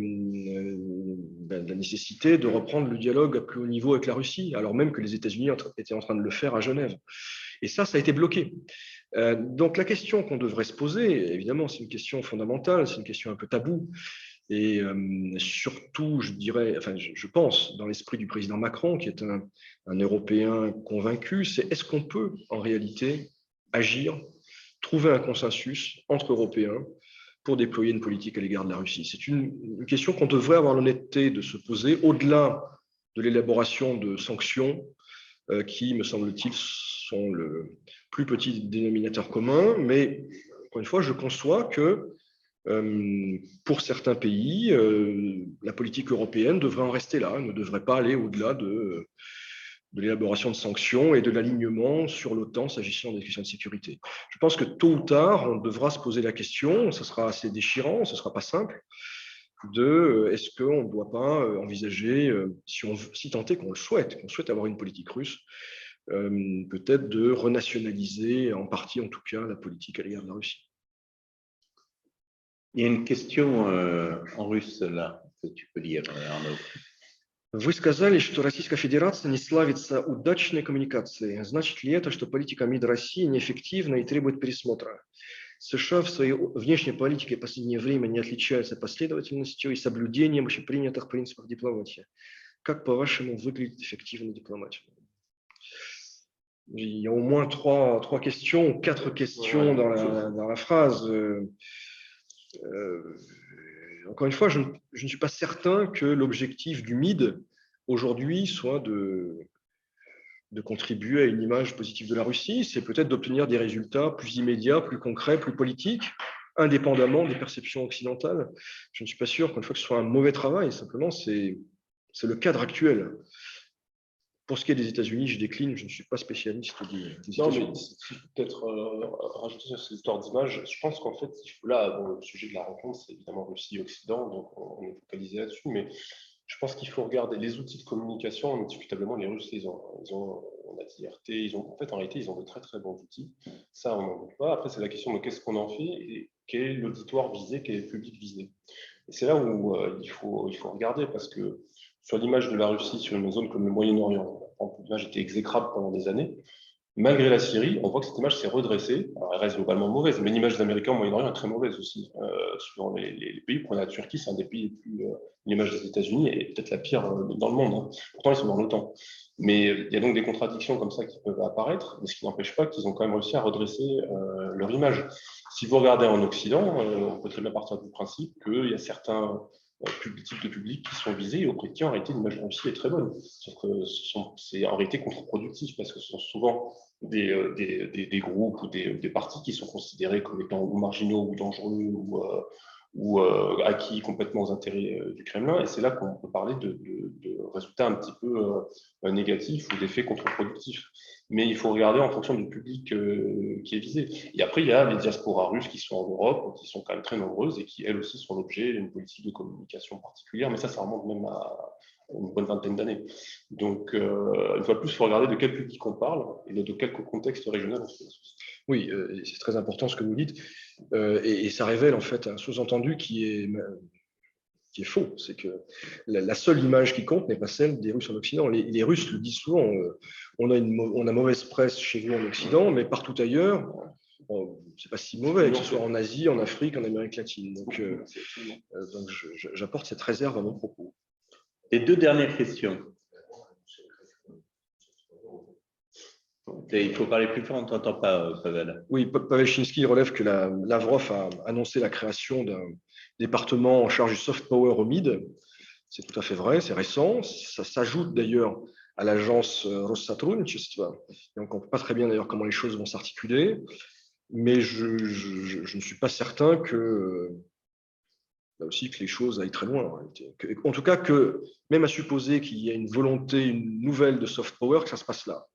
[SPEAKER 2] la nécessité de reprendre le dialogue à plus haut niveau avec la Russie, alors même que les États-Unis étaient en train de le faire à Genève. Et ça a été bloqué. Donc la question qu'on devrait se poser, évidemment, c'est une question fondamentale, c'est une question un peu taboue, et surtout, je pense, dans l'esprit du président Macron, qui est un Européen convaincu, c'est est-ce qu'on peut en réalité agir, trouver un consensus entre Européens pour déployer une politique à l'égard de la Russie. C'est une question qu'on devrait avoir l'honnêteté de se poser au-delà de l'élaboration de sanctions qui, me semble-t-il, sont le plus petit dénominateur commun. Mais, encore une fois, je conçois que pour certains pays, la politique européenne devrait en rester là, ne devrait pas aller au-delà de l'élaboration de sanctions et de l'alignement sur l'OTAN s'agissant des questions de sécurité. Je pense que tôt ou tard, on devra se poser la question, ce sera assez déchirant, ce ne sera pas simple, de est-ce qu'on ne doit pas envisager, si tant est qu'on souhaite avoir une politique russe, peut-être de renationaliser en partie, en tout cas, la politique à l'égard de la Russie.
[SPEAKER 1] Il y a une question en russe là que tu peux lire, Arnaud.
[SPEAKER 2] Вы сказали, что Российская Федерация не славится удачной коммуникацией. Значит ли это, что политика МИД России неэффективна и требует пересмотра? США в своей внешней политике в последнее время не отличаются последовательностью и соблюдением общепринятых принципов дипломатии. Как, по-вашему, выглядит эффективная дипломатия? Il y a au moins trois questions, quatre questions dans la phrase. Encore une fois, je ne suis pas certain que l'objectif du MID aujourd'hui soit de contribuer à une image positive de la Russie. C'est peut-être d'obtenir des résultats plus immédiats, plus concrets, plus politiques, indépendamment des perceptions occidentales. Je ne suis pas sûr, encore une fois, que ce soit un mauvais travail. Simplement, c'est le cadre actuel. Pour ce qui est des États-Unis, je décline, je ne suis pas spécialiste des États-Unis.
[SPEAKER 3] Mais si je peux peut-être rajouter sur cette histoire d'image, je pense qu'en fait, là, le sujet de la rencontre, c'est évidemment Russie-Occident, donc on est focalisé là-dessus, mais je pense qu'il faut regarder les outils de communication. Indiscutablement, les Russes, on a dit RT, en réalité, ils ont de très très bons outils. Ça, on n'en doute pas. Après, c'est la question de qu'est-ce qu'on en fait et quel est l'auditoire visé, quel est le public visé. Et c'est là où il faut regarder, parce que sur l'image de la Russie sur une zone comme le Moyen-Orient, l'image était exécrable pendant des années. Malgré la Syrie, on voit que cette image s'est redressée. Alors, elle reste globalement mauvaise, mais l'image des Américains au Moyen-Orient est très mauvaise aussi. Sur les pays, prenez la Turquie, c'est un des pays les plus. L'image des États-Unis est peut-être la pire dans le monde. Hein. Pourtant, ils sont dans l'OTAN. Mais il y a donc des contradictions comme ça qui peuvent apparaître, mais ce qui n'empêche pas qu'ils ont quand même réussi à redresser leur image. Si vous regardez en Occident, on peut très bien partir du principe qu'il y a certains types de publics qui sont visés et auprès de qui en réalité l'image de la Russie est très bonne. Sauf que c'est en réalité contre-productif parce que ce sont souvent des groupes ou des partis qui sont considérés comme étant ou marginaux ou dangereux ou acquis complètement aux intérêts du Kremlin. Et c'est là qu'on peut parler de résultats un petit peu négatifs ou d'effets contre-productifs. Mais il faut regarder en fonction du public qui est visé. Et après, il y a les diasporas russes qui sont en Europe, qui sont quand même très nombreuses et qui, elles aussi, sont l'objet d'une politique de communication particulière. Mais ça remonte même à une bonne vingtaine d'années. Donc, une fois de plus, il faut regarder de quel public on parle et de quel contexte régional on se fait.
[SPEAKER 2] Oui, c'est très important ce que vous dites. Et ça révèle en fait un sous-entendu qui est faux. C'est que la seule image qui compte n'est pas celle des Russes en Occident. Les Russes le disent souvent. On a mauvaise presse chez nous en Occident, mais partout ailleurs, c'est pas si mauvais, que ce soit en Asie, en Afrique, en Amérique latine. Donc j'apporte cette réserve à mon propos.
[SPEAKER 1] Les deux dernières questions. Il faut parler plus fort, on ne t'entend pas, Pavel.
[SPEAKER 2] Oui, Pavel Chinsky relève que Lavrov a annoncé la création d'un département en charge du soft power au MID. C'est tout à fait vrai, c'est récent. Ça s'ajoute d'ailleurs à l'agence Россотрудничество. Et on ne comprend pas très bien d'ailleurs comment les choses vont s'articuler. Mais je ne suis pas certain que là aussi que les choses aillent très loin en réalité. En tout cas, que même à supposer qu'il y ait une volonté, une nouvelle de soft power, que ça se passe là.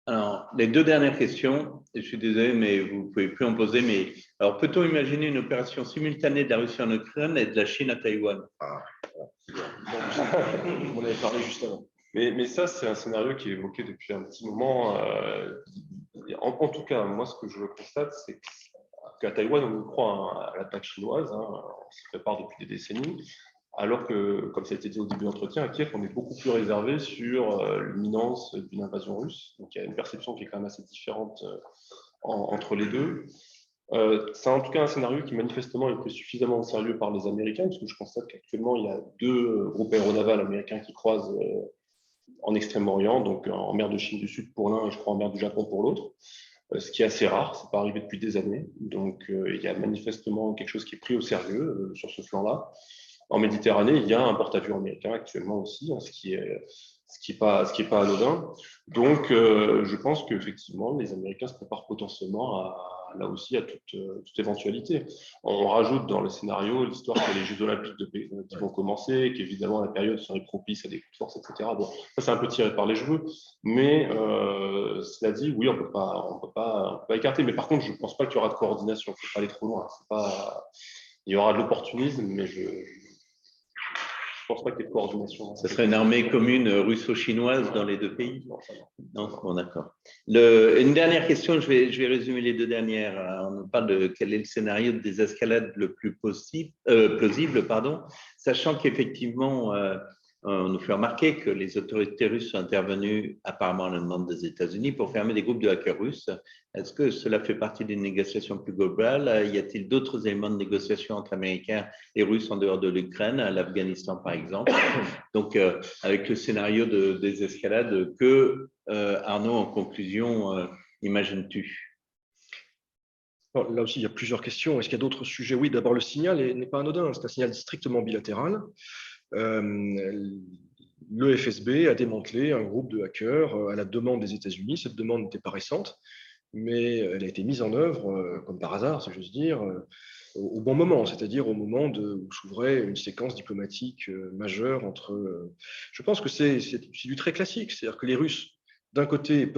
[SPEAKER 1] Alors, les deux dernières questions, et je suis désolé, mais vous ne pouvez plus en poser, mais alors peut-on imaginer une opération simultanée de la Russie en Ukraine et de la Chine à Taïwan?
[SPEAKER 2] On en avait parlé juste avant.
[SPEAKER 3] Mais ça, c'est un scénario qui est évoqué depuis un petit moment. En tout cas, moi, ce que je constate, c'est qu'à Taïwan, on croit à l'attaque chinoise, hein, on s'y prépare depuis des décennies, alors que, comme ça a été dit au début de l'entretien, à Kiev, on est beaucoup plus réservé sur l'imminence d'une invasion russe. Donc, il y a une perception qui est quand même assez différente entre les deux. C'est en tout cas un scénario qui manifestement est pris suffisamment au sérieux par les Américains, parce que je constate qu'actuellement, il y a deux groupes aéronavals américains qui croisent en Extrême-Orient, donc en mer de Chine du Sud pour l'un et je crois en mer du Japon pour l'autre, ce qui est assez rare, c'est pas arrivé depuis des années. Donc il y a manifestement quelque chose qui est pris au sérieux sur ce flanc-là. En Méditerranée, il y a un porte-avions américain actuellement aussi, hein, ce qui est pas anodin. Donc je pense qu'effectivement, les Américains se préparent potentiellement là aussi à toute éventualité. On rajoute dans le scénario l'histoire que les Jeux Olympiques qui vont commencer, qu'évidemment la période serait propice à des coups de force, etc. Bon, ça c'est un peu tiré par les cheveux, mais cela dit, oui, on peut pas écarter. Mais par contre, je ne pense pas qu'il y aura de coordination. Il ne faut pas aller trop loin. Il y aura de l'opportunisme, mais je ne pense pas qu'il y ait de coordination.
[SPEAKER 1] Ce serait une armée commune russo-chinoise dans les deux pays? Non, bon, d'accord. Une dernière question, je vais résumer les deux dernières. On nous parle de quel est le scénario de désescalade le plus plausible, sachant qu'effectivement, on nous fait remarquer que les autorités russes sont intervenues, apparemment à la demande des États-Unis, pour fermer des groupes de hackers russes. Est-ce que cela fait partie d'une négociation plus globale? Y a-t-il d'autres éléments de négociation entre Américains et Russes en dehors de l'Ukraine, l'Afghanistan par exemple? Donc, avec le scénario de désescalade, que, Arnaud, en conclusion, imagines-tu?
[SPEAKER 2] Là aussi, il y a plusieurs questions. Est-ce qu'il y a d'autres sujets? Oui, d'abord, le signal n'est pas anodin. C'est un signal strictement bilatéral. Le FSB a démantelé un groupe de hackers à la demande des États-Unis. Cette demande n'était pas récente, mais elle a été mise en œuvre, comme par hasard, si j'ose dire, au bon moment, c'est-à-dire au moment où s'ouvrait une séquence diplomatique majeure entre… Je pense que c'est du très classique, c'est-à-dire que les Russes, d'un côté,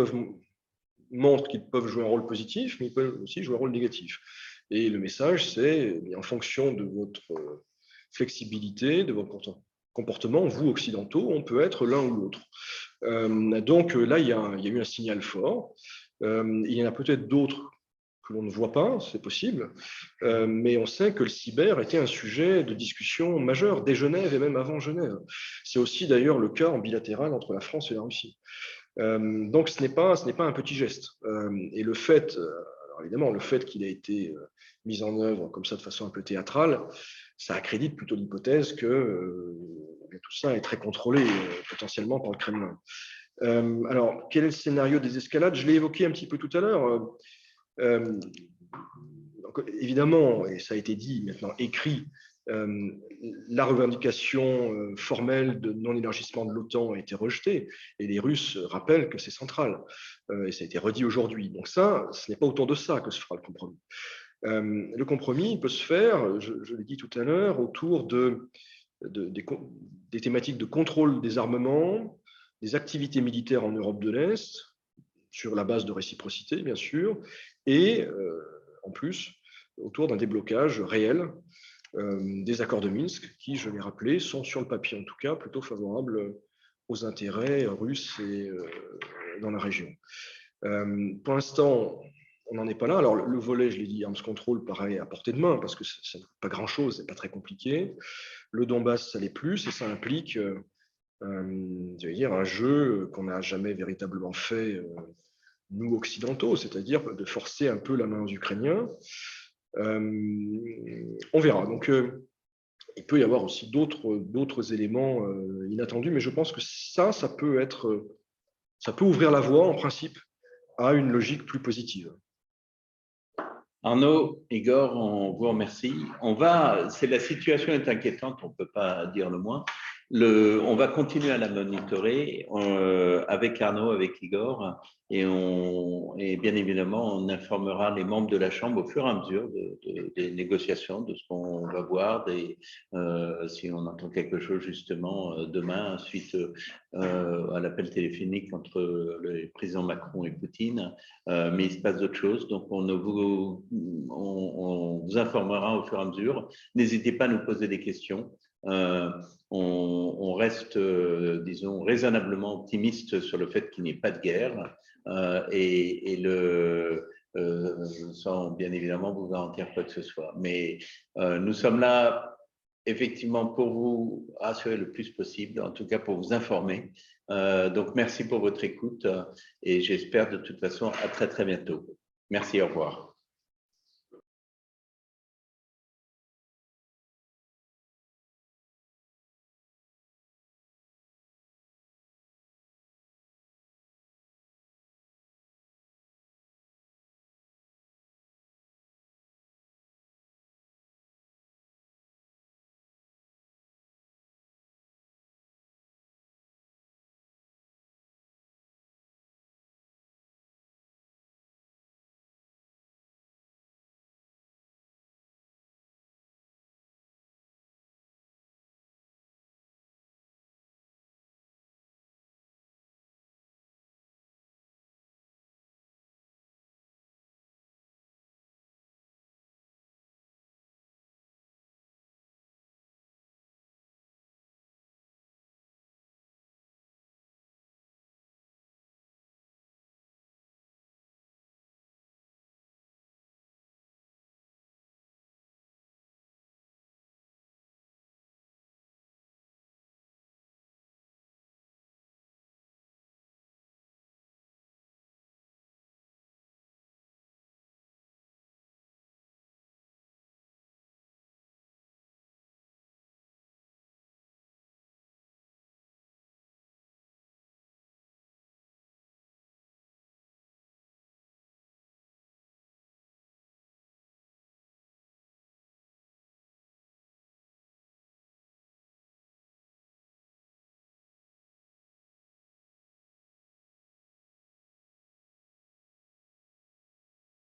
[SPEAKER 2] montrent qu'ils peuvent jouer un rôle positif, mais ils peuvent aussi jouer un rôle négatif. Et le message, c'est en fonction de votre flexibilité, de votre comportement, vous, occidentaux, on peut être l'un ou l'autre. Donc là, il y a eu un signal fort. Il y en a peut-être d'autres que l'on ne voit pas, c'est possible, mais on sait que le cyber était un sujet de discussion majeur dès Genève et même avant Genève. C'est aussi d'ailleurs le cas en bilatéral entre la France et la Russie. Donc ce n'est pas un petit geste. Et le fait, alors évidemment, le fait qu'il ait été mis en œuvre comme ça de façon un peu théâtrale, ça accrédite plutôt l'hypothèse que tout ça est très contrôlé potentiellement par le Kremlin. Alors, quel est le scénario des escalades? Je l'ai évoqué un petit peu tout à l'heure. Évidemment, et ça a été dit, maintenant écrit, la revendication formelle de non-élargissement de l'OTAN a été rejetée et les Russes rappellent que c'est central. Et ça a été redit aujourd'hui. Donc ça, ce n'est pas autour de ça que se fera le compromis. Le compromis peut se faire, je l'ai dit tout à l'heure, autour des thématiques de contrôle des armements, des activités militaires en Europe de l'Est, sur la base de réciprocité, bien sûr, et en plus, autour d'un déblocage réel des accords de Minsk, qui, je l'ai rappelé, sont sur le papier en tout cas plutôt favorables aux intérêts russes et dans la région. Pour l'instant, on n'en est pas là. Alors, le volet, je l'ai dit, arms control paraît à portée de main parce que ça n'est pas grand-chose, c'est pas très compliqué. Le Donbass, ça l'est plus et ça implique un jeu qu'on n'a jamais véritablement fait, nous occidentaux, c'est-à-dire de forcer un peu la main aux Ukrainiens. On verra. Donc, il peut y avoir aussi d'autres éléments inattendus, mais je pense que ça peut ouvrir la voie, en principe, à une logique plus positive.
[SPEAKER 1] Arnaud, Igor, on vous remercie. La situation est inquiétante, on ne peut pas dire le moins. On va continuer à la monitorer avec Arnaud, avec Igor, et bien évidemment, on informera les membres de la Chambre au fur et à mesure des négociations, de ce qu'on va voir, si on entend quelque chose justement demain, suite à l'appel téléphonique entre le président Macron et Poutine, mais il se passe d'autres choses, donc on vous informera au fur et à mesure. N'hésitez pas à nous poser des questions. On reste, disons, raisonnablement optimiste sur le fait qu'il n'y ait pas de guerre sans bien évidemment vous garantir quoi que ce soit. Mais nous sommes là effectivement pour vous rassurer le plus possible, en tout cas pour vous informer. Donc merci pour votre écoute et j'espère de toute façon à très très bientôt. Merci, au revoir.